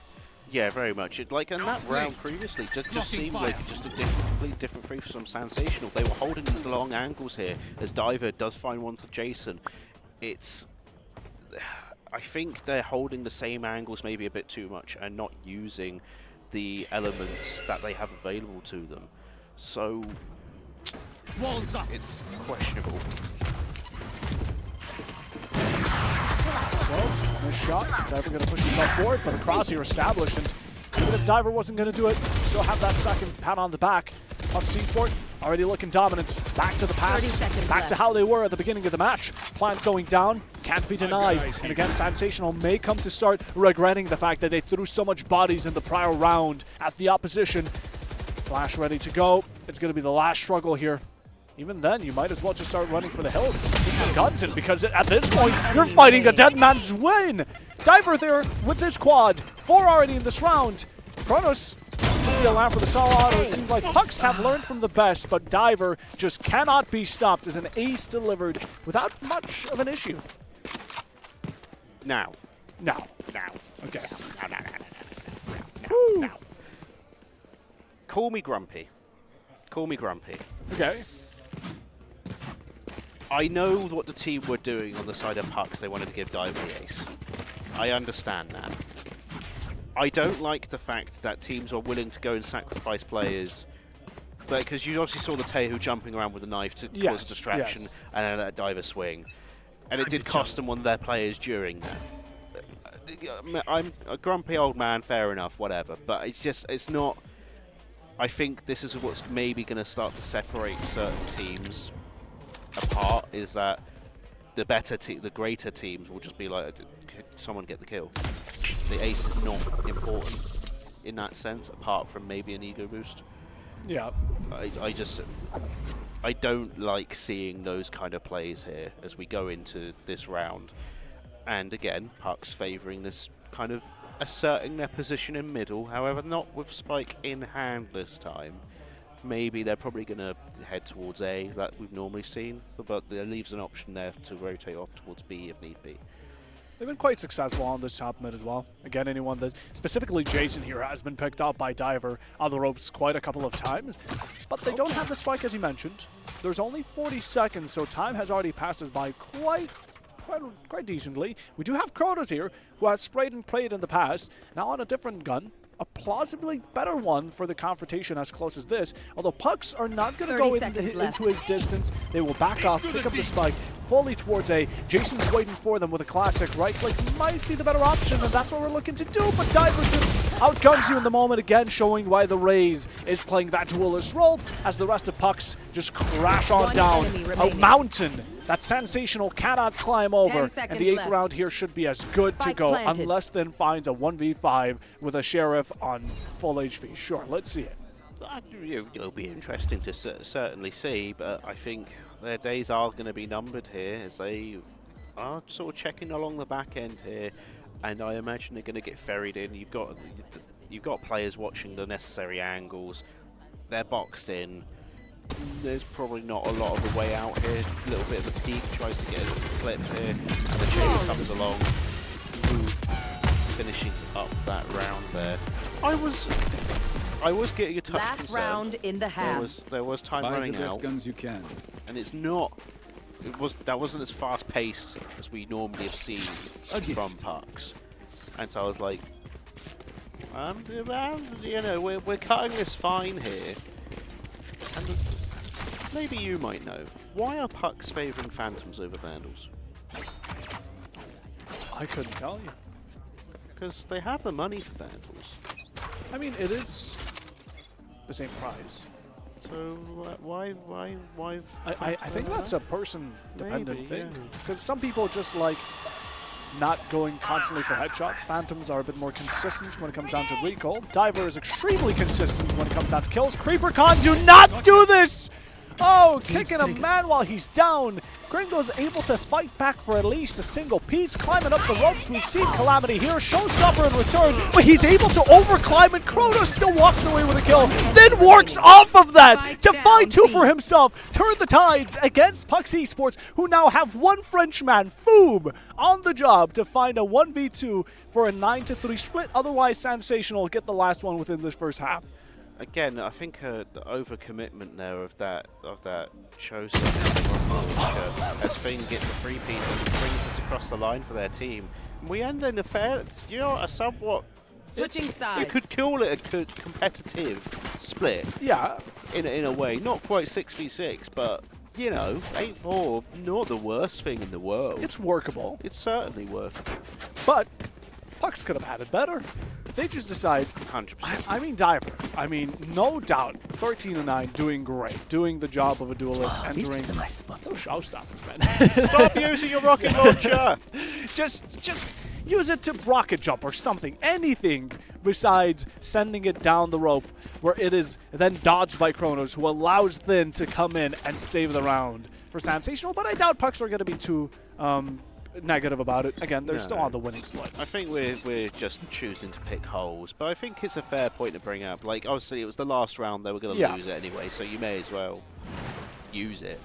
Yeah, very much. In that round previously, just seemed like just a completely different free for some Sensational. They were holding these long angles here as Diver does find one to Jason. I think they're holding the same angles maybe a bit too much and not using the elements that they have available to them. So it's questionable. Well, nice shot. Diver going to push himself forward, but a crosshair established, and even if Diver wasn't going to do it, still have that second pat on the back. PUX Esports already looking dominance. Back to the past, back to how they were at the beginning of the match. Plant going down, can't be denied. And again, Sensational may come to start regretting the fact that they threw so much bodies in the prior round at the opposition. Flash ready to go. It's going to be the last struggle here. Even then, you might as well just start running for the hills. Get some guns in, because at this point, you're fighting a dead man's win. Diver there with this quad. 4 already in this round. Kronos just the alarm for the solo auto. It seems like PUX have learned from the best, but Diver just cannot be stopped as an ace delivered without much of an issue. Now. Okay. Now. Call me grumpy. Okay. I know what the team were doing on the side of PUX. They wanted to give Diver the ace. I understand that. I don't like the fact that teams are willing to go and sacrifice players, because you obviously saw the Tehu jumping around with a knife to cause distraction and then a Diver swing, and it did cost them one of their players during that. I'm a grumpy old man, fair enough, whatever, but it's not. I think this is what's maybe going to start to separate certain teams apart, is that the greater teams will just be like, someone get the kill. The ace is not important in that sense, apart from maybe an ego boost. Yeah. I don't like seeing those kind of plays here as we go into this round. And again, PUX favouring this kind of asserting their position in middle, however not with Spike in hand this time. Maybe they're probably going to head towards A that we've normally seen, but there leaves an option there to rotate off towards B if need be. They've been quite successful on this top mid as well. Again, anyone that, specifically Jason here, has been picked up by Diver on the ropes quite a couple of times. But they don't have the spike, as you mentioned. There's only 40 seconds, so time has already passed us by quite decently. We do have Kronos here, who has sprayed and prayed in the past, now on a different gun. A plausibly better one for the confrontation as close as this. Although PUX are not going to go into his distance. They will back off, pick up the spike fully towards A. Jason's waiting for them with a classic right click. Might be the better option, and that's what we're looking to do. But Diver just outguns you in the moment again, showing why the Raze is playing that duelist role as the rest of PUX just crash on down a mountain that Sensational cannot climb over, and the 8th round here should be as good to go unless then finds a 1v5 with a Sheriff on full HP. Sure, let's see it. It'll be interesting to certainly see, but I think their days are going to be numbered here as they are sort of checking along the back end here, and I imagine they're going to get ferried in. You've got players watching the necessary angles. They're boxed in. There's probably not a lot of the way out here. A little bit of a peek, tries to get a clip here, and the chain comes along, finishes up that round there. I was getting a touch Last concerned. round in the half. There was time running out, guns you can. and that wasn't as fast paced as we normally have seen from PUX. And so I was like, you know, we're cutting this fine here. And maybe you might know, why are PUX favouring Phantoms over Vandals? I couldn't tell you. Because they have the money for Vandals. I mean, it is the same price. So why? I think that's a person-dependent Maybe, thing. yeah. Because some people just like not going constantly for headshots. Phantoms are a bit more consistent when it comes down to recall. Diver is extremely consistent when it comes down to kills. CreeperCon, do not do this! Oh, kicking a man while he's down. Gringo's able to fight back for at least a single piece, climbing up the ropes. We've seen Calamity here, Showstopper in return, but he's able to overclimb, and Kronos still walks away with a kill, then works off of that to find two for himself, turn the tides against PUX Esports, who now have one Frenchman, Foob, on the job to find a 1v2 for a 9-3 split. Otherwise, Sensational will get the last one within this first half. Again, I think the overcommitment there of that shows as Finn gets a free piece and brings us across the line for their team. And we end in a somewhat Switching sides. You could call it a competitive split. Yeah. In a way, not quite 6v6, but you know, 8-4, not the worst thing in the world. It's workable. It's certainly workable. But PUX could have had it better. They just decide, 100%. I mean Diver. I mean, no doubt, 13-9, doing great, doing the job of a duelist, entering those showstoppers, man. Stop using your rocket launcher! just use it to rocket jump or something, anything besides sending it down the rope, where it is then dodged by Kronos, who allows Thin to come in and save the round for Sensational. But I doubt PUX are going to be too negative about it. Again, they're still on the winning split. I think we're just choosing to pick holes, but I think it's a fair point to bring up. Like, obviously, it was the last round; they were going to lose it anyway, so you may as well use it.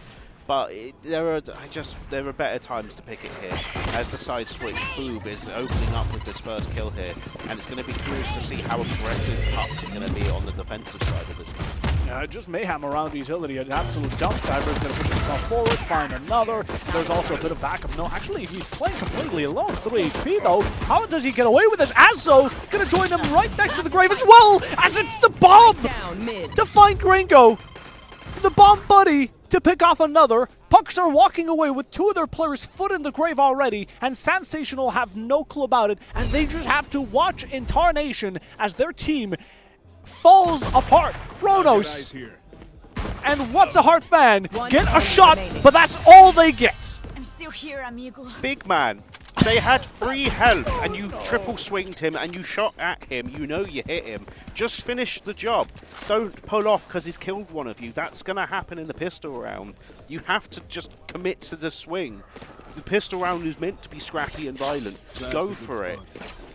But there are better times to pick it here. As the side switch, Foob is opening up with this first kill here, and it's going to be curious to see how aggressive PUX is going to be on the defensive side of this match. Just mayhem around utility, an absolute dump. Diver is going to push himself forward, find another. There's also a bit of backup. No, actually, he's playing completely alone. 3 HP, though. How does he get away with this? Azzo going to join him right next to the grave as well, as it's the bomb Down mid. to find Gringo. The bomb buddy to pick off another. PUX are walking away with 2 of their players' foot in the grave already, and Sensational have no clue about it, as they just have to watch in tarnation as their team falls apart. Kronos and What's a Heart fan get a shot, but that's all they get. I'm still here, amigo. Big man, they had 3 health, and you triple swinged him, and you shot at him. You know you hit him. Just finish the job. Don't pull off because he's killed one of you. That's going to happen in the pistol round. You have to just commit to the swing. The pistol round is meant to be scrappy and violent. Go for it.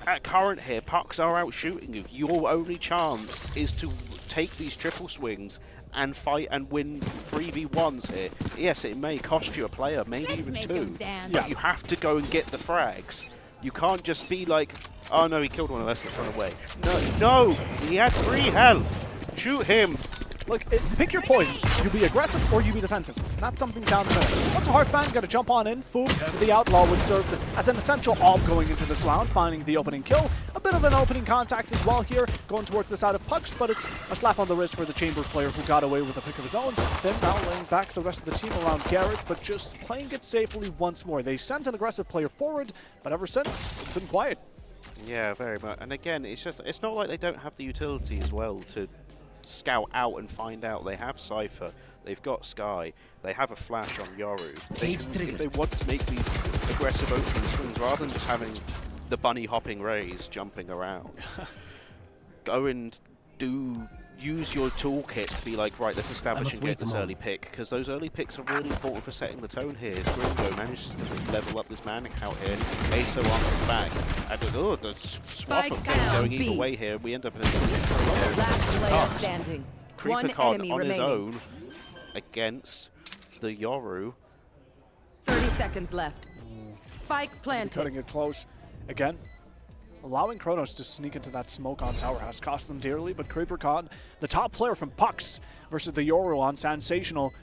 At current here, PUX are out shooting you. Your only chance is to take these triple swings and fight and win 3v1s here. Yes, it may cost you a player, maybe Let's even make 2. him dance. But you have to go and get the frags. You can't just be like, oh no, he killed one of us, let's run away. No, he had 3 health. Shoot him. Look, pick your poison. You be aggressive or you be defensive. Not something down the middle. Once a hard fan, got to jump on in. Foob, the outlaw, which serves as an essential AWP going into this round, finding the opening kill. A bit of an opening contact as well here, going towards the side of PUX, but it's a slap on the wrist for the Chamber player who got away with a pick of his own. Then now laying back the rest of the team around Garrett, but just playing it safely once more. They sent an aggressive player forward, but ever since, it's been quiet. Yeah, very much. And again, it's not like they don't have the utility as well to scout out and find out. They have Cypher, they've got Sky, they have a flash on Yoru. If they want to make these aggressive opening swings rather than just having the bunny hopping rays jumping around, go and use your toolkit to be like, right, let's establish and get this early pick, because those early picks are really important for setting the tone here. Gringo managed to level up this man account here. ASO answers back. And the swap of going either way here. We end up in a Last player standing. One Creeper Con enemy on his remaining. own against the Yoru. 30 seconds left. Spike planted. Cutting it close. Again, allowing Kronos to sneak into that smoke on tower has cost them dearly, but Creeper Con, the top player from PUX versus the Yoru on Sensational,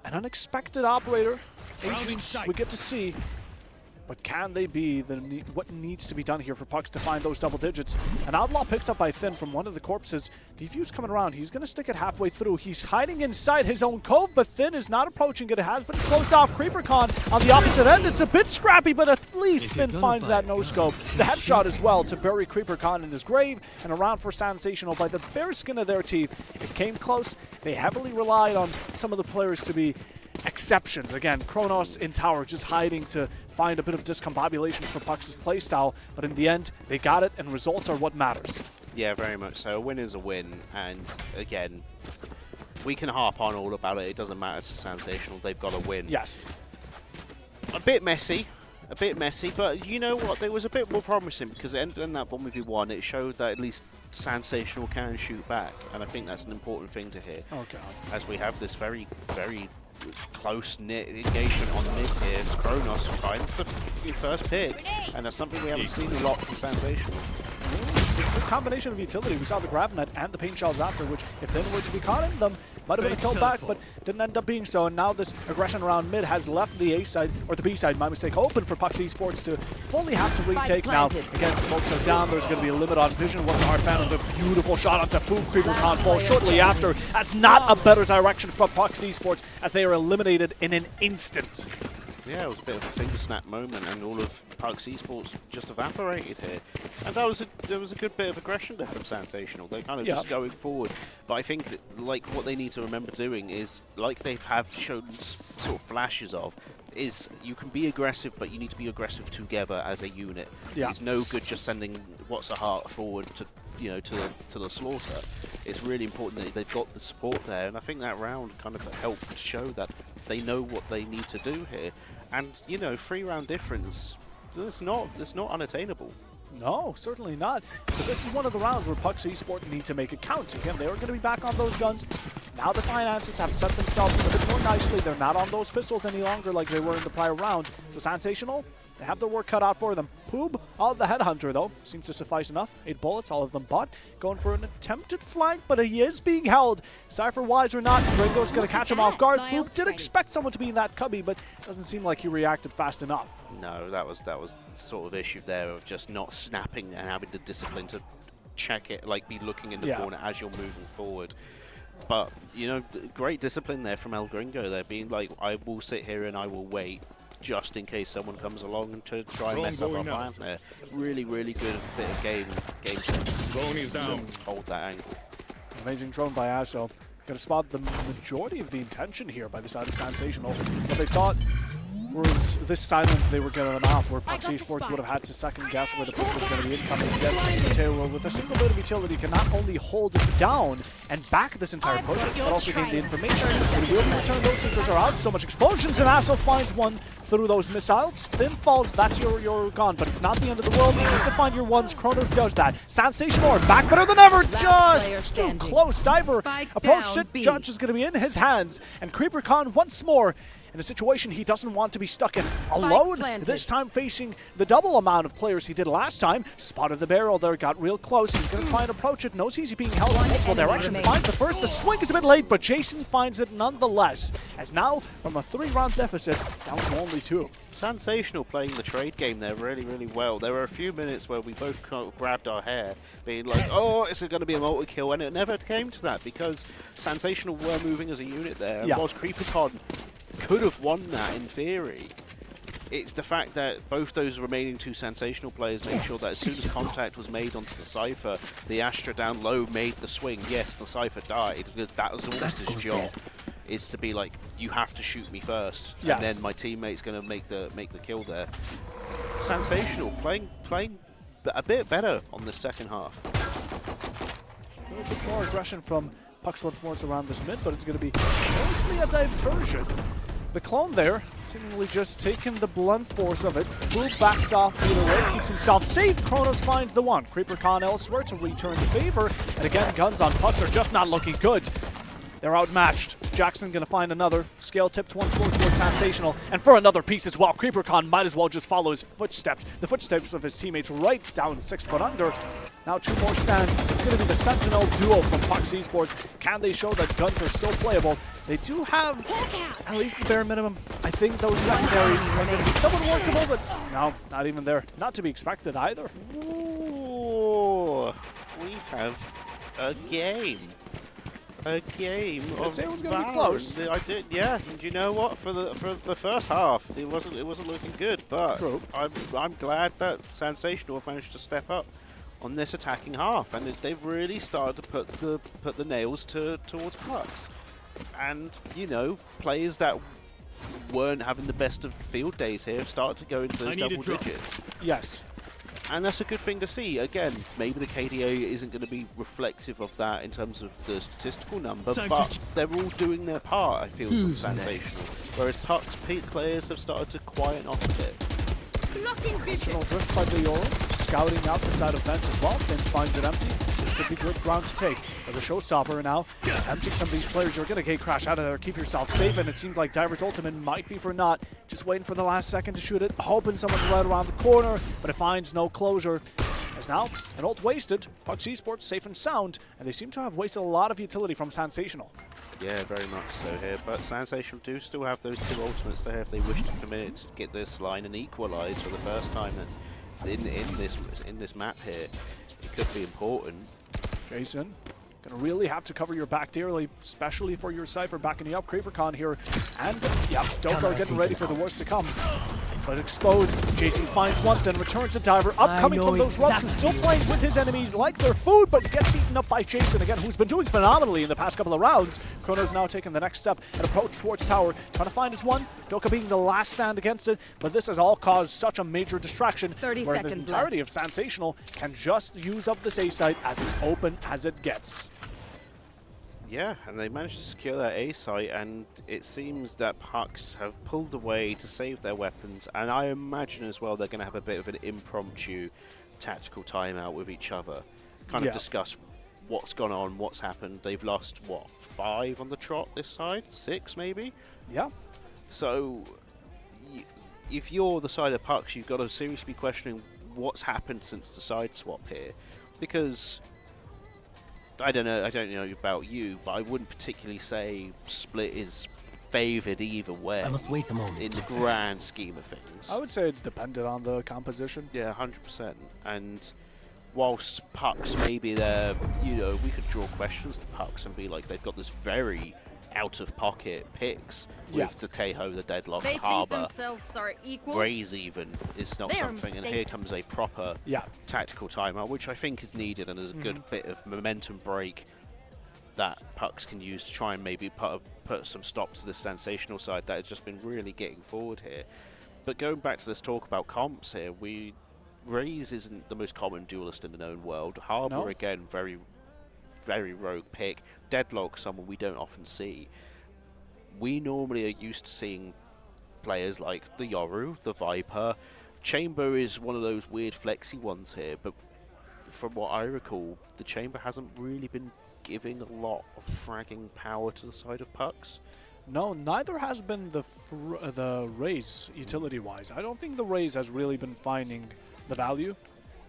an unexpected operator. Agents we get to see, but can they be what needs to be done here for PUX to find those double digits? An outlaw picked up by Thin from one of the corpses. Defuse coming around. He's going to stick it halfway through. He's hiding inside his own cove, but Thin is not approaching it. It has been closed off. Creeper Con on the opposite end. It's a bit scrappy, but at least Thin finds that no-scope. The headshot as well to bury Creeper Con in his grave, and around for Sensational by the bare skin of their teeth. It came close. They heavily relied on some of the players to be exceptions. Again, Kronos in tower just hiding to find a bit of discombobulation for PUX's playstyle, but in the end, they got it, and results are what matters. Yeah, very much so. A win is a win, and again, we can harp on all about it. It doesn't matter to Sensational. They've got to win. Yes. A bit messy, but you know what? There was a bit more promising because it ended in that 1v1. It showed that at least Sensational can shoot back, and I think that's an important thing to hear. Oh, God. As we have this very, very close-knit engagement on mid here, as Kronos finds the first pick, and that's something we haven't seen a lot from Sensational. It's a combination of utility. We saw the grab net and the paint shells after, which, if they were to be caught in them, might have been a kill back, but didn't end up being so. And now this aggression around mid has left the A side, or the B side, my mistake, open for PUX Esports to fully have to retake. Now, again, smokes are down. There's going to be a limit on vision. Once a hard fan with a beautiful shot onto Foob. Creeper Con falls shortly after. That's not a better direction from PUX Esports, as they are eliminated in an instant. Yeah, it was a bit of a finger snap moment, and all of PUX Esports just evaporated here. And there was a good bit of aggression there from Sensational. They're kind of just going forward. But I think that, like, what they need to remember doing is, like they have shown sort of flashes of, is you can be aggressive, but you need to be aggressive together as a unit. Yeah. It's no good just sending What's a Heart forward to, you know, to the slaughter. It's really important that they've got the support there, and I think that round kind of helped show that they know what they need to do here. And, you know, 3-round difference, it's not unattainable. No, certainly not. So this is one of the rounds where PUX Esports need to make it count. Again, they are going to be back on those guns. Now the finances have set themselves in a bit more nicely. They're not on those pistols any longer like they were in the prior round. So Sensational, they have their work cut out for them. Poob, the Headhunter, though, seems to suffice enough. 8 bullets, all of them bought. Going for an attempted flank, but he is being held. Cypher wise or not, Gringo's going to catch him off guard. Poob did expect someone to be in that cubby, but doesn't seem like he reacted fast enough. No, that was sort of issue there of just not snapping and having the discipline to check it, like be looking in the corner as you're moving forward. But, you know, great discipline there from El Gringo. They're being like, I will sit here and I will wait, just in case someone comes along to try and mess up our plan there. Really, really good bit of game sense to hold that angle. Amazing drone by Aso. Got to spot the majority of the intention here by the side of Sensational. What they thought was this silence they were getting off, where PUX Esports would have had to second guess where the push was going to be incoming. Again, Mateo with a single bit of utility can not only hold it down and back this entire push, but also gain the information. But he will return. Those seekers are out. So much explosions, and Aso finds one through those missiles. Then falls. That's your gun, but it's not the end of the world. You need to find your ones. Kronos does that. Sensational are back better than ever. Just too close. Diver approached it. Judge is going to be in his hands, and Creeper Con once more in a situation he doesn't want to be stuck in alone. planted. This time facing the double amount of players he did last time. Spotted the barrel there, got real close. He's going to try and approach it. Knows he's being held in multiple enemy directions. remaining. Finds the first. The swing is a bit late, but Jason finds it nonetheless. As now, from a 3-round deficit, down to only 2. Sensational playing the trade game there really, really well. There were a few minutes where we both kind of grabbed our hair, being like, oh, is it going to be a multi-kill? And it never came to that because Sensational were moving as a unit there. Yeah. And whilst CreeperCon could have won that in theory, it's the fact that both those remaining 2 Sensational players made sure that as soon as contact was made onto the Cypher, the Astra down low made the swing. Yes, the Cypher died, because that was almost his job. Is to be like, you have to shoot me first, Yes. and then my teammate's going to make the kill there. Sensational, playing a bit better on the second half. A little bit more aggression from PUX once more around this mid, but it's going to be mostly a diversion. The clone there, seemingly just taking the blunt force of it. Blue backs off either way, keeps himself safe. Kronos finds the one. CreeperCon elsewhere to return the favor. And again, guns on PUX are just not looking good. They're outmatched. Jackson gonna find another. Scale tipped once more towards Sensational. And for another piece as well. CreeperCon might as well just follow his footsteps. The footsteps of his teammates right down 6 foot under. Now 2 more stand. It's gonna be the Sentinel duo from PUX Esports. Can they show that guns are still playable? They do have at least the bare minimum. I think those secondaries are gonna be somewhat workable, but no, not even there. Not to be expected either. Ooh, we have a game. A game of say it was gonna be Valorant. close. I did, yeah. And you know what? For the first half, it wasn't looking good. But True. I'm glad that Sensational have managed to step up on this attacking half, and they've really started to put the nails towards PUX. And you know, players that weren't having the best of field days here have started to go into those double digits. Yes. And that's a good thing to see. Again, maybe the KDA isn't going to be reflective of that in terms of the statistical number, but they're all doing their part, I feel, from Sensational. Whereas PUX peak players have started to quieten off a bit. Blocking vision. Additional drift by Leoro, scouting out the side of fence as well, then finds it empty. This could be good ground to take. But the showstopper now, tempting some of these players. You're going to gate crash out of there, keep yourself safe, and it seems like Diver's ultimate might be for naught. Just waiting for the last second to shoot it, hoping someone's right around the corner, but it finds no closure. As now, an ult wasted, PUX Esports safe and sound, and they seem to have wasted a lot of utility from Sensational. Yeah, very much so here. But Sensational do still have those 2 ultimates there if they wish to commit it to get this line and equalise for the first time that's in this map here. It could be important. Jason, gonna really have to cover your back dearly, especially for your Cypher backing you up. CreeperCon here, and yep, Dokar getting ready for the worst to come. But exposed, Jason finds one, then returns a Diver, upcoming from those ropes and still playing with his enemies like their food, but gets eaten up by Jason again, who's been doing phenomenally in the past couple of rounds. Chrono's now taking the next step and approach towards tower, trying to find his one. Doka being the last stand against it, but this has all caused such a major distraction 30 where the seconds entirety left. of Sensational can just use up this A site as it's open as it gets. Yeah, and they managed to secure that A site, and it seems that PUX have pulled away to save their weapons, and I imagine as well they're going to have a bit of an impromptu tactical timeout with each other. Kind of discuss what's gone on, what's happened. They've lost, what, 5 on the trot this side? 6 maybe? Yeah. So, if you're the side of PUX, you've got to seriously be questioning what's happened since the side swap here. Because I don't know about you, but I wouldn't particularly say Split is favoured either way. I must wait a moment. In the grand scheme of things. I would say it's dependent on the composition. Yeah, 100%. And whilst PUX maybe they're, you know, we could draw questions to PUX and be like, they've got this very out-of-pocket picks with the Tejo, the Deadlock, They think Harbour. themselves are equals. Graze even is not They're something, and mistaken. here comes a proper tactical timeout, which I think is needed and is a good bit of momentum break that PUX can use to try and maybe put some stop to the Sensational side that has just been really getting forward here. But going back to this talk about comps here, Raze isn't the most common duelist in the known world. Harbour, again, very rogue pick. Deadlock, someone we don't often see. We normally are used to seeing players like the Yoru, the Viper. Chamber is one of those weird flexy ones here, but from what I recall, the Chamber hasn't really been giving a lot of fragging power to the side of PUX. No, neither has been the Raze utility-wise. I don't think the Raze has really been finding the value.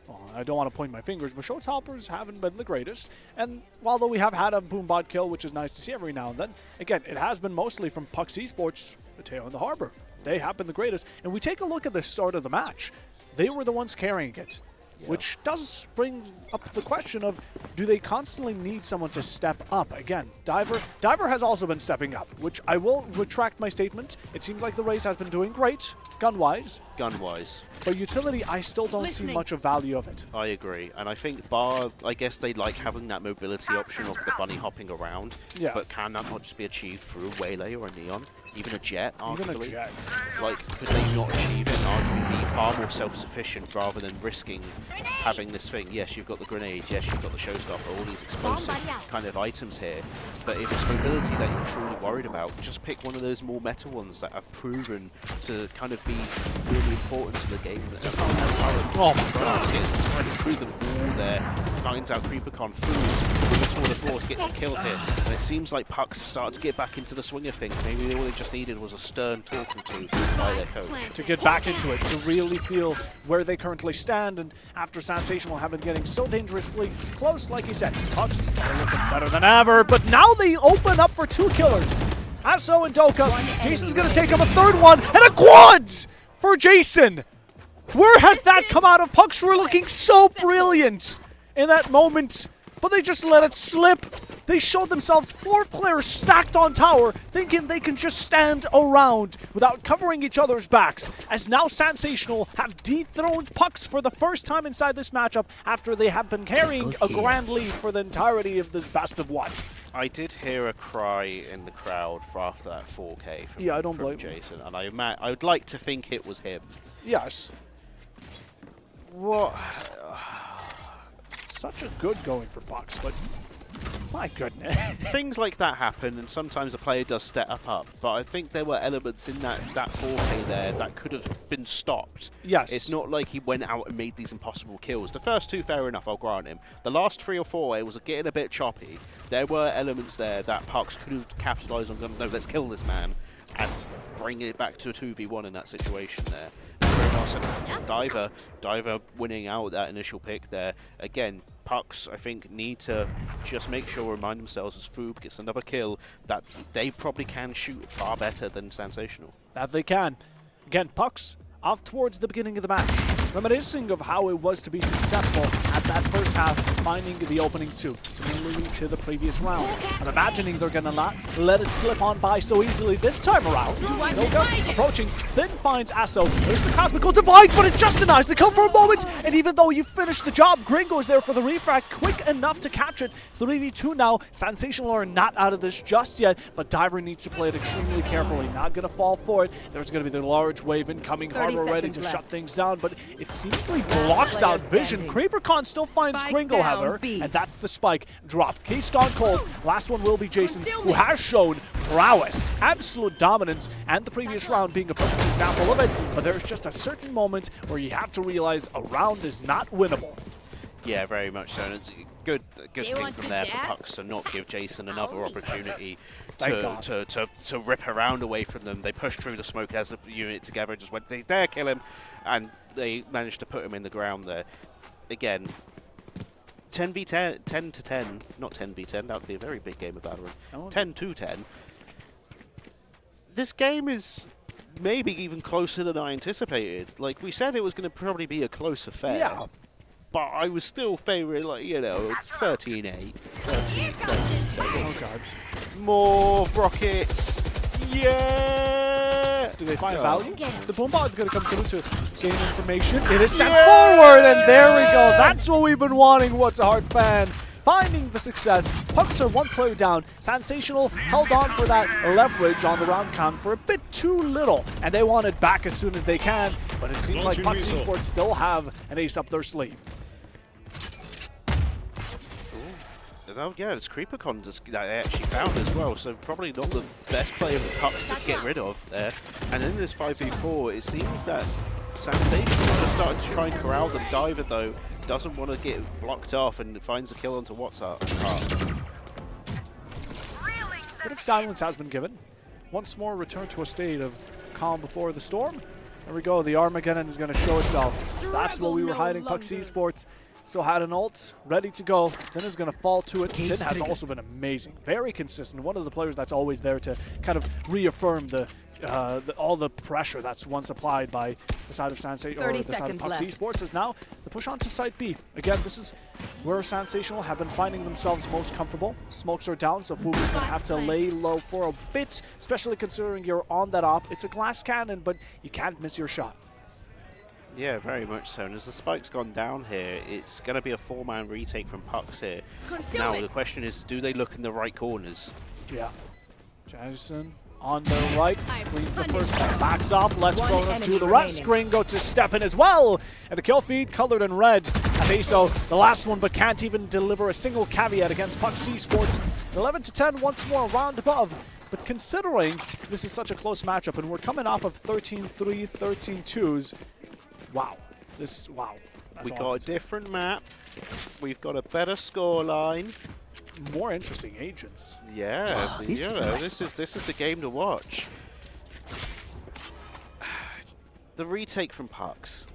Well, I don't want to point my fingers, but Showtoppers haven't been the greatest. And although we have had a Boombot kill, which is nice to see every now and then, again, it has been mostly from PUX Esports, Mateo and the Harbor. They have been the greatest. And we take a look at the start of the match. They were the ones carrying it. Which does bring up the question of, do they constantly need someone to step up? Again, Diver has also been stepping up, which I will retract my statement. It seems like the Raze has been doing great, gun-wise. Gun-wise. But utility, I still don't see much of value of it. I agree. And I think I guess they like having that mobility option of the bunny hopping around. Yeah. But can that not just be achieved through a Waylay or a Neon? Even a Jet, arguably? Even a Jet. Like, could they not achieve it and arguably be far more self-sufficient rather than risking having this thing? Yes, you've got the grenades, yes, you've got the showstopper, all these explosive kind of items here. But if it's mobility that you're truly worried about, just pick one of those more meta ones that have proven to kind of be really important to the game. Oh my god. Gets spreading through the wall there, finds out CreeperCon food with a tour de force, gets a kill here. And it seems like PUX have started to get back into the swing of things. Maybe all they just needed was a stern talking to by their coach. To get back into it, to really feel where they currently stand, and after Sensational have been getting so dangerously close, like you said, PUX are looking better than ever, but now they open up for 2 killers. Asso and Doka. Jason's gonna take him a 3rd one, and a quad for Jason! Where has that come out of? PUX were looking so brilliant in that moment, but they just let it slip. They showed themselves 4 players stacked on tower, thinking they can just stand around without covering each other's backs, as now Sensational have dethroned PUX for the first time inside this matchup after they have been carrying a grand lead for the entirety of this best of 1. I did hear a cry in the crowd for after that 4K from, I don't blame Jason, and I would like to think it was him. Yes. What? Such a good going for PUX, but my goodness. Things like that happen, and sometimes a player does step up, but I think there were elements in that 4K there that could have been stopped. Yes. It's not like he went out and made these impossible kills. The first 2, fair enough, I'll grant him. The last 3 or 4, it was getting a bit choppy. There were elements there that PUX could have capitalized on, going, no, let's kill this man, and bring it back to a 2v1 in that situation there. Diver winning out that initial pick there. Again, PUX, I think, need to just make sure, remind themselves as Foob gets another kill, that they probably can shoot far better than Sensational. That they can. Again, PUX off towards the beginning of the match, reminiscing of how it was to be successful at that first half, finding the opening 2, similarly to the previous round. I'm imagining they're gonna not let it slip on by so easily this time around. Doka approaching, then finds Asso. There's the Cosmical Divide, but it just denies the kill for a moment, and even though you finish the job, Gringo is there for the refract, quick enough to catch it. 3v2 now. Sensational are not out of this just yet, but Diver needs to play it extremely carefully, not gonna fall for it. There's gonna be the large wave incoming, Harbor ready to shut things down, but it seemingly blocks out vision. CreeperCon still finds Gringo, however, and that's the spike. Dropped. Case gone cold. Last one will be Jason, who has shown prowess, absolute dominance, and the previous round being a perfect example of it, but there's just a certain moment where you have to realize a round is not winnable. Yeah, very much so. And it's a good thing from there for PUX to not give Jason another opportunity to rip around away from them. They pushed through the smoke as a unit together and just went, there, kill him, and they managed to put him in the ground there. Again, 10v10, 10 to 10, not 10v10, that would be a very big game of Valorant. Oh. 10 to 10. This game is maybe even closer than I anticipated. Like we said, it was going to probably be a close affair. Yeah. But I was still favouring, like, 13-8. 13-7. Oh god. More rockets. Yeah! Do they find value? The Boombot is going to come through to gain information. It is sent forward, and there we go. That's what we've been wanting, What's a Heart fan. Finding the success. PUX are 1 player down. Sensational held on for that leverage on the round count for a bit too little, and they want it back as soon as they can, but it seems like PUX Esports still have an ace up their sleeve. Oh yeah, it's CreeperCon that they actually found as well, so probably not the best player for PUX to get rid of there. And in this 5v4, it seems that Sensational just started to try and corral them. Diver, though, doesn't want to get blocked off and finds a kill onto What's Up. What if silence has been given? once more return to a state of calm before the storm. There we go. The Armageddon is going to show itself. That's where we were hiding. PUX Esports still had an ult ready to go. Finn is going to fall to it. Finn has also been amazing. Very consistent. One of the players that's always there to kind of reaffirm all the pressure that's once applied by the side of Sensation or the side of PUX Esports is now the push on to site B. Again, this is where Sensational have been finding themselves most comfortable. Smokes are down, so Fubu's going to have to lay low for a bit, especially considering you're on that op. It's a glass cannon, but you can't miss your shot. Yeah, very much so. And as the spike's gone down here, it's going to be a 4-man retake from PUX here. Now, the question is, do they look in the right corners? Yeah. Jason on the right, cleans the first one, backs up, lets Cronus do the rest. Gringo to step in as well. And the kill feed colored in red as ASO, the last one, but can't even deliver a single caveat against PUX Esports. 11-10 once more, round above. But considering this is such a close matchup and we're coming off of 13-3, 13-2s, wow. Wow. That's We got a different map. We've got a better scoreline. More interesting agents. Yeah, this is the game to watch. The retake from PUX.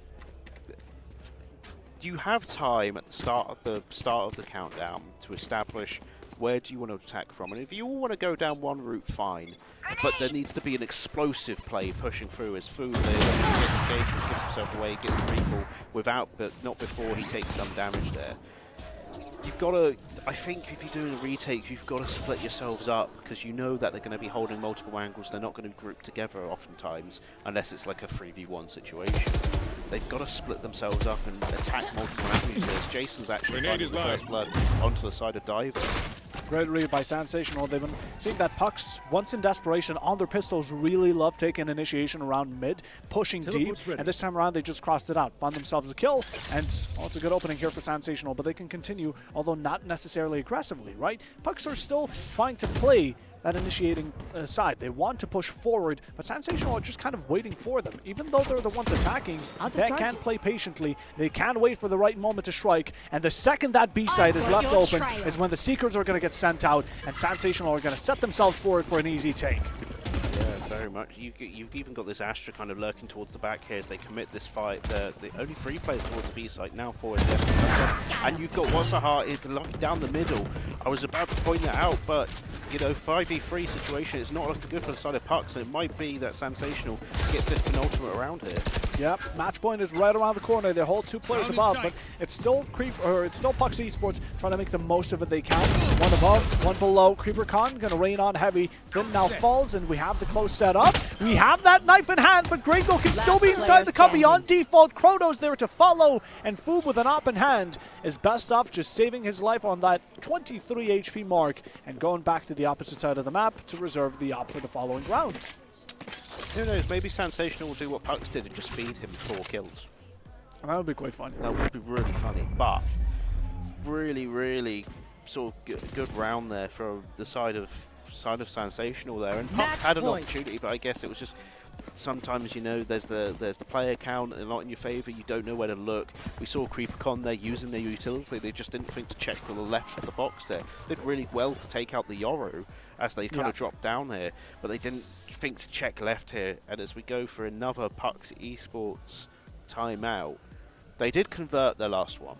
You have time at the start of the countdown to establish where do you want to attack from, and if you all want to go down one route, fine. But there needs to be an explosive play pushing through as Fu engagement gives himself away, gets the recall without, but not before he takes some damage there. You've got to, I think if you're doing a retake, you've got to split yourselves up because you know that they're going to be holding multiple angles. They're not going to group together oftentimes unless it's like a 3v1 situation. They've got to split themselves up and attack multiple avenues. Jason's actually finding the first blood onto the side of Diver. Great read by Sensational. They've been seeing that PUX, once in desperation, on their pistols, really love taking initiation around mid, pushing deep, and this time around they just crossed it out, found themselves a kill, and well, it's a good opening here for Sensational, but they can continue, although not necessarily aggressively, right? PUX are still trying to play that initiating side. They want to push forward, but Sensational are just kind of waiting for them. Even though they're the ones attacking, they can play patiently. They can wait for the right moment to strike, and the second that B side is left open is when the Seekers are going to get sent out, and Sensational are going to set themselves forward for an easy take. Yeah, very much. You've even got this Astra kind of lurking towards the back here as they commit this fight. The only 3 players towards the B side, now 4 in left. And you've got What's a Heart is locking down the middle. I was about to point that out, but you know, 5v3 situation is not looking good for the side of PUX, and it might be that Sensational gets this penultimate round here. Yep, match point is right around the corner. They hold 2 players above, but it's still PUX Esports trying to make the most of it they can. One above, one below. Creeper Khan gonna rain on heavy. Finn now falls, and we have the close set up. We have that knife in hand, but Gringo can still be inside the cubby on default. Chrono's there to follow, and Foob with an op in hand is best off just saving his life on that 23 HP mark and going back to the opposite side of the map to reserve the op for the following round. Who knows, maybe Sensational will do what PUX did and just feed him 4 kills. That would be quite fun. That would be really funny, but really sort of good round there for the side of Sensational there. And PUX had an opportunity, but I guess it was just sometimes, you know, there's the player count and not in your favour. You don't know where to look. We saw CreeperCon there using their utility. They just didn't think to check to the left of the box there. Did really well to take out the Yoru as they kind of dropped down here, but they didn't think to check left here. And as we go for another PUX Esports timeout, they did convert their last one.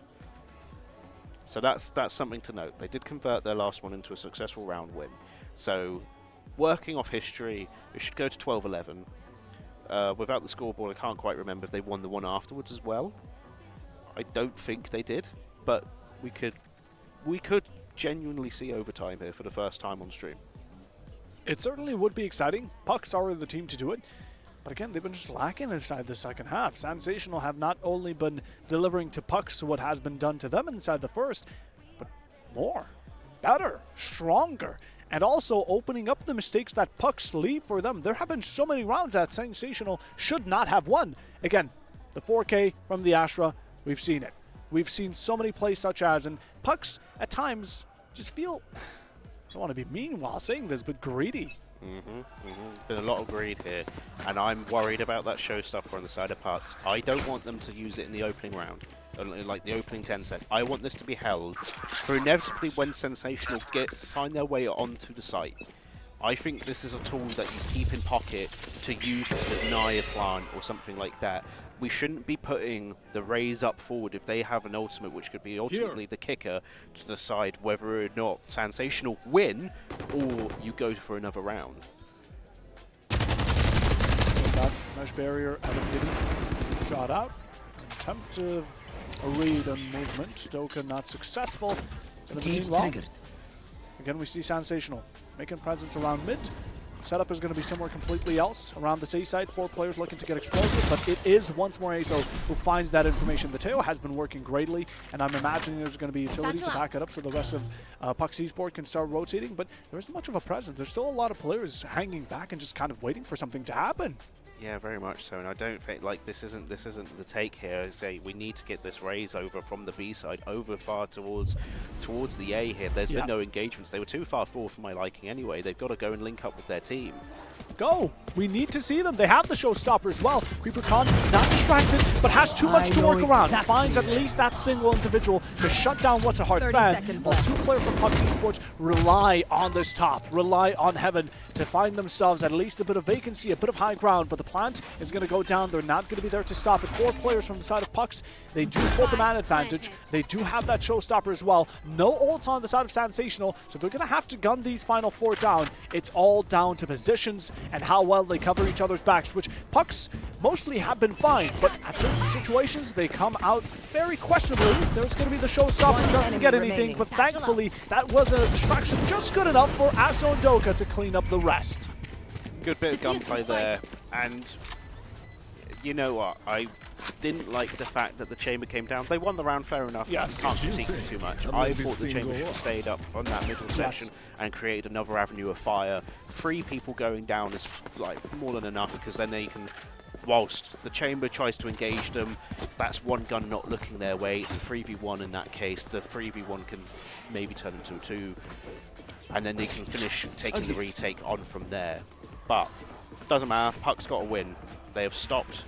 So that's something to note. They did convert their last one into a successful round win. So working off history, it should go to 12-11. Without the scoreboard, I can't quite remember if they won the one afterwards as well. I don't think they did, but we could genuinely see overtime here for the first time on stream. It certainly would be exciting. PUX are the team to do it. But again, they've been just lacking inside the second half. Sensational have not only been delivering to PUX what has been done to them inside the first, but more, better, stronger, and also opening up the mistakes that PUX leave for them. There have been so many rounds that Sensational should not have won. Again, the 4K from the Astra, we've seen it. We've seen so many plays such as, and PUX at times just feel, I don't want to be mean while saying this, but greedy. Been a lot of greed here, and I'm worried about that showstopper on the side of PUX. I don't want them to use it in the opening round, like the opening 10 set. I want this to be held for inevitably when Sensational find their way onto the site. I think this is a tool that you keep in pocket to use to deny a plant or something like that. We shouldn't be putting the Rays up forward if they have an ultimate, which could be ultimately the kicker, to decide whether or not Sensational win or you go for another round. That mesh barrier eliminated. Shot out. Attempt to read on movement. Doka not successful. In the meanwhile, again we see Sensational making presence around mid. Setup is going to be somewhere completely else. Around the C side, 4 players looking to get explosive, but it is once more ASO who finds that information. The Teo has been working greatly, and I'm imagining there's going to be utility to back it up so the rest of PUX Esport can start rotating, but there isn't much of a presence. There's still a lot of players hanging back and just kind of waiting for something to happen. Yeah, very much so, and I don't think like this isn't the take here. Say we need to get this Rays over from the B side over far towards the A here. There's been no engagements. They were too far forward for my liking anyway. They've got to go and link up with their team. Go! We need to see them. They have the showstopper as well. Creeper Khan not distracted, but has too much to work around. Finds at least that single individual to shut down what's a hard fan. While 2 players from PUX Esports rely on this top, rely on Heaven to find themselves at least a bit of vacancy, a bit of high ground, but the plant is going to go down. They're not going to be there to stop it. 4 players from the side of PUX. They do hold the man advantage. They do have that showstopper as well. No ults on the side of Sensational, so they're going to have to gun these final 4 down. It's all down to positions and how well they cover each other's backs, which PUX mostly have been fine, but at certain situations they come out very questionably. There's going to be the showstopper who doesn't get anything, but thankfully that wasn't a distraction just good enough for Aso and Doka to clean up the rest. Good bit of gunplay there, and you know what? I didn't like the fact that the chamber came down. They won the round, fair enough. Yes. Can't critique them too much. I thought the chamber should have stayed up on that middle section and created another avenue of fire. 3 people going down is like more than enough, because then they can, whilst the chamber tries to engage them, that's 1 gun not looking their way. It's a 3v1 in that case. The 3v1 can maybe turn into a 2, and then they can finish taking the retake on from there. But doesn't matter. PUX got a win. They have stopped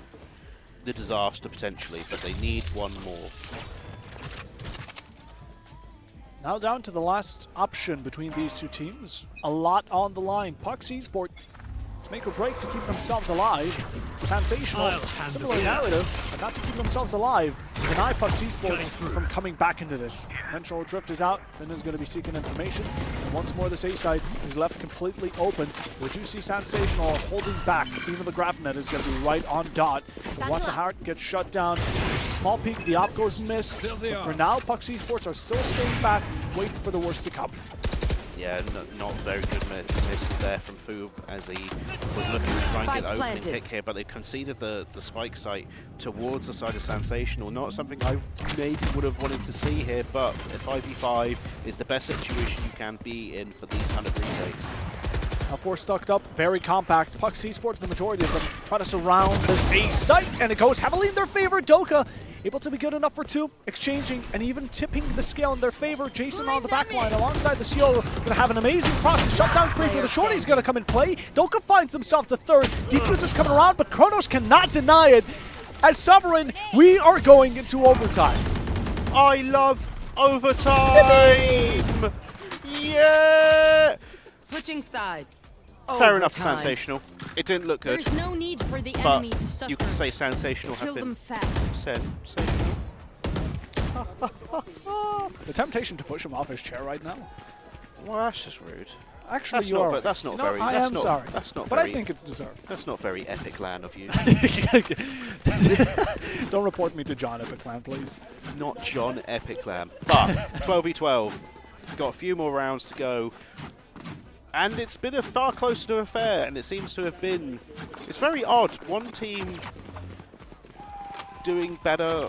the disaster potentially, but they need 1 more. Now down to the last option between these 2 teams. A lot on the line. PUX Esport, let's make or break to keep themselves alive. Sensational, similar narrative, but not to keep themselves alive. Deny PUX Esports from coming back into this. Dimensional Drift is out, then is going to be seeking information. And once more, this A side is left completely open. We do see Sensational holding back. Even the grab net is going to be right on dot. So once a heart gets shut down, there's a small peek, the op goes missed. But for now, PUX Esports are still staying back, waiting for the worst to come. Yeah, not very good misses there from Foob as he was looking to try and get the opening pick here, but they conceded the spike site towards the side of Sensational. Not something I maybe would have wanted to see here, but a 5v5 is the best situation you can be in for these kind of retakes. Now 4 stuck up, very compact. PUX Esports, the majority of them, try to surround this A site, and it goes heavily in their favor. Doka able to be good enough for 2, exchanging and even tipping the scale in their favor. Jason on the back line alongside the CO, gonna have an amazing cross to shut down Creeper. The shorty's gonna come and play. Doka finds themselves the 3rd. Defuse is coming around, but Kronos cannot deny it. As Sovereign, we are going into overtime. I love overtime! Yeah! Switching sides. Fair enough, Sensational. It didn't look good, There's no need for the but enemy to suffer. you can say Sensational Kill have been them fast. sensational. The temptation to push him off his chair right now. Well, that's just rude. Actually, That's you not are. ve- that's not You know, very- I that's am not- sorry. that's not but very- I think it's deserved. That's not very epic land of you. Don't report me to John Epiclan, please. Not John Epic Lamb. But 12v12. Got a few more rounds to go. And it's been a far closer to a fair, and it seems to have been... It's very odd. One team doing better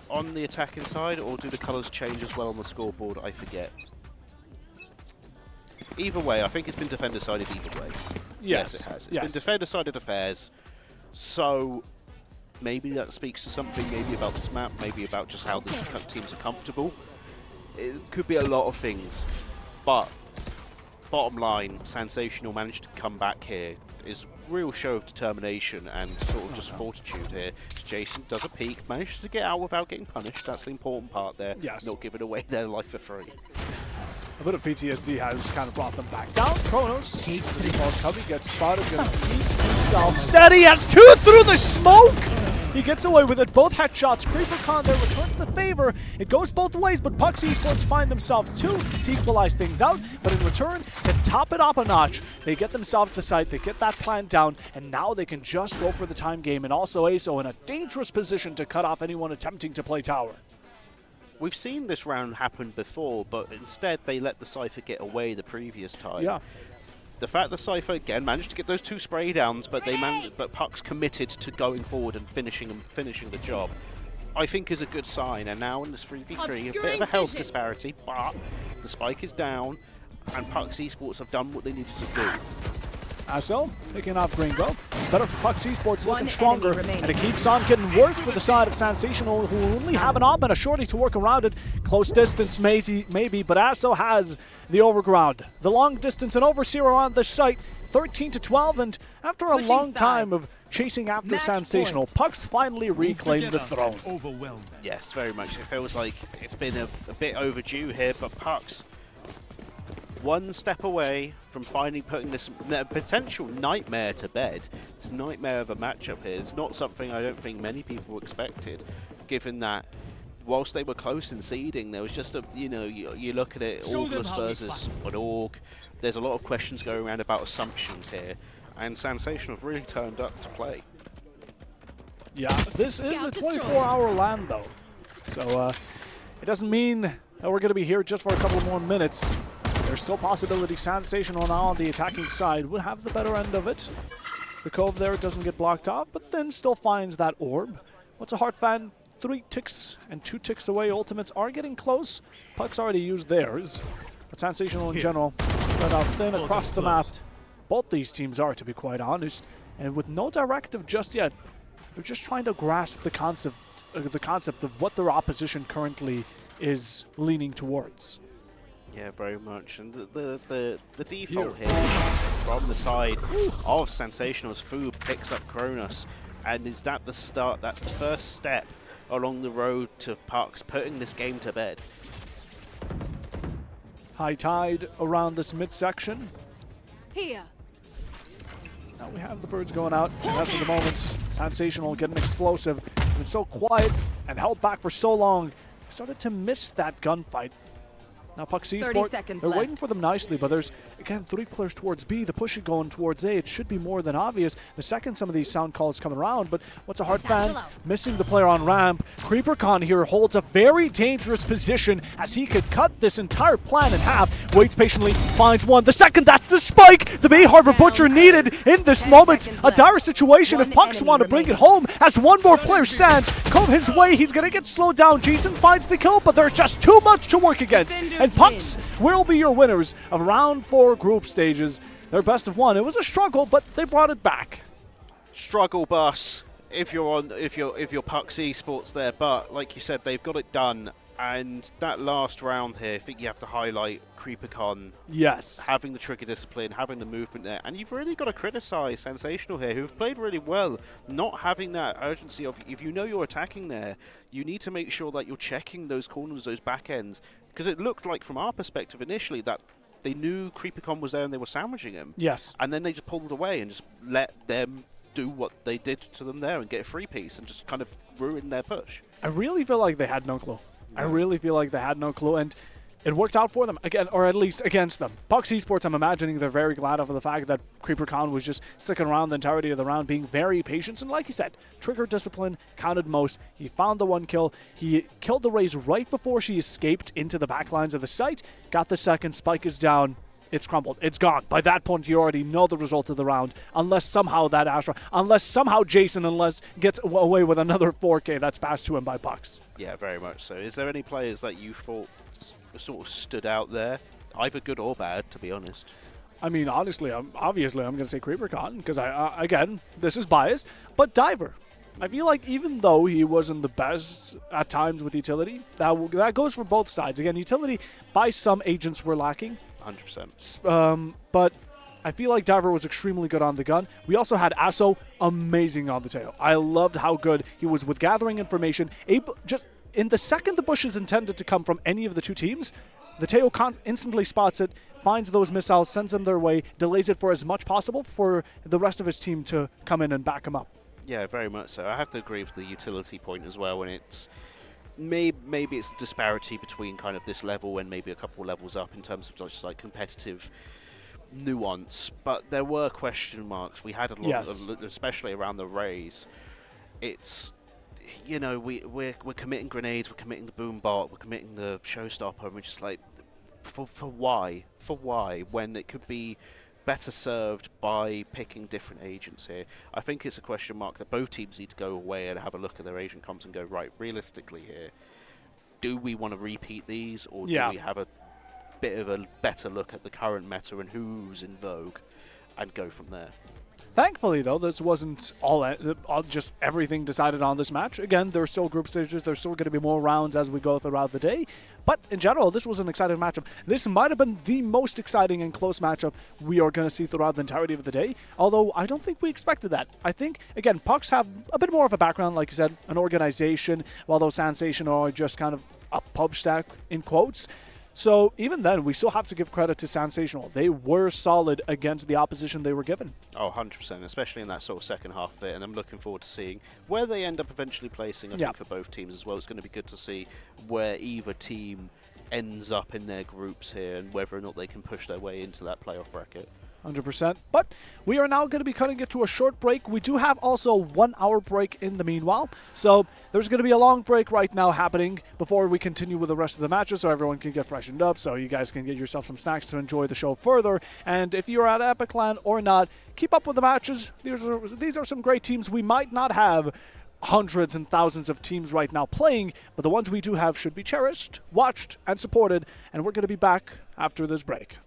on the attacking side, or do the colours change as well on the scoreboard? I forget. Either way, I think it's been defender-sided either way. Yes, it has. It's been defender-sided affairs. So maybe that speaks to something, maybe about this map, maybe about just how these teams are comfortable. It could be a lot of things. But bottom line, Sensational managed to come back here. Is real show of determination and sort of just fortitude here. Jason does a peek, manages to get out without getting punished. That's the important part there. Yes. Not giving away their life for free. A bit of PTSD has kind of brought them back down. Kronos, the default Cubby gets spotted, gonna keep himself steady, has 2 through the smoke! He gets away with it. Both headshots. CreeperCon there return the favor. It goes both ways, but PUX Esports find themselves 2 to equalize things out. But in return, to top it up a notch, they get themselves the site, they get that plant down, and now they can just go for the time game. And also ASO in a dangerous position to cut off anyone attempting to play tower. We've seen this round happen before, but instead they let the Cypher get away the previous time. Yeah. The fact that Cypher again managed to get those 2 spray downs, but but PUX committed to going forward and finishing the job, I think is a good sign. And now in this 3v3, a bit of a health disparity, but the spike is down, and PUX Esports have done what they needed to do. ASO picking up Gringo. Better for PUX Esports, looking One stronger, enemy remaining. and it keeps on getting worse for the side of Sensational, who only have an op and a shorty to work around it. Close distance, maybe, but ASO has the overground. The long distance and overseer around this site, 13-12, and after a Switching long time sides. of chasing after Match Sensational, PUX finally reclaimed the throne. Overwhelmed. Yes, very much. It feels like it's been a bit overdue here, but PUX one step away from finally putting this potential nightmare to bed. This nightmare of a matchup here is not something I don't think many people expected, given that whilst they were close in seeding, there was just a, you look at it, Show them August how we versus an Org. There's a lot of questions going around about assumptions here, and Sensational have really turned up to play. Yeah, this is a Scout destroyed. 24-hour land, though. So it doesn't mean that we're going to be here just for a couple more minutes. There's still possibility Sensational now on the attacking side would have the better end of it. The cove there doesn't get blocked off, but then still finds that orb. What's a Heart fan? 3 ticks and 2 ticks away. Ultimates are getting close. PUX already used theirs. But Sensational in general, spread out thin across the map. Both these teams are, to be quite honest. And with no directive just yet, they're just trying to grasp the concept of what their opposition currently is leaning towards. Yeah, very much. And the default here from the side of Sensational's Food picks up Kronos. And is that the start? That's the first step along the road to PUX putting this game to bed. High tide around this midsection. Here. Now we have the birds going out, and that's at the moment. Sensational getting explosive. Been so quiet and held back for so long. Started to miss that gunfight. Now PUX 30 Esports, seconds they're left. waiting for them nicely, but there's, again, 3 players towards B. The push is going towards A. It should be more than obvious the second some of these sound calls come around, but what's a Heart fan? Missing the player on ramp. CreeperCon here holds a very dangerous position as he could cut this entire plan in half. Waits patiently, finds one. The second, that's the spike! The Bay Harbor Butcher needed in this 10 moment. seconds A left. dire situation if One PUX enemy want to bring it remaining. home as one more player stands. Come his way, he's going to get slowed down. Jason finds the kill, but there's just too much to work against. Defenders And PUX will be your winners of round 4 group stages. Their best of 1. It was a struggle, but they brought it back. Struggle bus if you're PUX Esports there, but like you said, they've got it done. And that last round here, I think you have to highlight CreeperCon Yes. having the trigger discipline, having the movement there, and you've really got to criticize Sensational here, who've played really well, not having that urgency of, if you know you're attacking there, you need to make sure that you're checking those corners, those back ends, because it looked like from our perspective initially that they knew CreeperCon was there and they were sandwiching him, Yes. and then they just pulled it away and just let them do what they did to them there and get a free piece and just kind of ruin their push. I really feel like they had no clue. I really feel like they had no clue, and it worked out for them, again, or at least against them. PUX Esports, I'm imagining they're very glad over the fact that CreeperCon was just sticking around the entirety of the round, being very patient, and like you said, trigger discipline counted most. He found the 1 kill. He killed the Raze right before she escaped into the backlines of the site, got the second, spike is down. It's crumbled. It's gone. By that point, you already know the result of the round. Unless somehow that Astra, unless somehow Jason gets away with another 4K that's passed to him by PUX. Yeah, very much so. Is there any players that you thought sort of stood out there, either good or bad, to be honest? I mean, honestly, obviously, I'm going to say CreeperCon because again, this is biased, but Diver. I feel like even though he wasn't the best at times with utility, that goes for both sides. Again, utility by some agents were lacking. 100%. But I feel like Diver was extremely good on the gun. We also had ASO amazing on the tail. I loved how good he was with gathering information, just in the second the bush is intended to come from any of the two teams, the Teo instantly spots it, finds those missiles, sends them their way, delays it for as much possible for the rest of his team to come in and back him up. Yeah, very much so. I have to agree with the utility point as well, when it's maybe it's a disparity between kind of this level and maybe a couple levels up in terms of just like competitive nuance, but there were question marks. We had a lot, especially around the raise. It's, you know, we're committing grenades, we're committing the boom bot, we're committing the showstopper, and we're just like, for why? For why? When it could be better served by picking different agents here. I think it's a question mark that both teams need to go away and have a look at their agent comps and go, right, realistically here, do we want to repeat these, or do we have a bit of a better look at the current meta and who's in vogue and go from there? Thankfully, though, this wasn't all just everything decided on this match. Again, there's still group stages. There's still going to be more rounds as we go throughout the day. But in general, this was an exciting matchup. This might have been the most exciting and close matchup we are going to see throughout the entirety of the day, although I don't think we expected that. I think, again, PUX have a bit more of a background, like you said, an organization, while those Sensation are just kind of a pub stack, in quotes. So even then, we still have to give credit to Sensational. They were solid against the opposition they were given. Oh, 100%, especially in that sort of second half of it, and I'm looking forward to seeing where they end up eventually placing, I think, for both teams as well. It's going to be good to see where either team ends up in their groups here and whether or not they can push their way into that playoff bracket. 100%. But we are now going to be cutting it to a short break. We do have also 1 hour break in the meanwhile. So there's going to be a long break right now happening before we continue with the rest of the matches, so everyone can get freshened up, so you guys can get yourself some snacks to enjoy the show further. And if you're at Epic Land or not, keep up with the matches. These are some great teams. We might not have hundreds and thousands of teams right now playing, but the ones we do have should be cherished, watched, and supported. And we're going to be back after this break.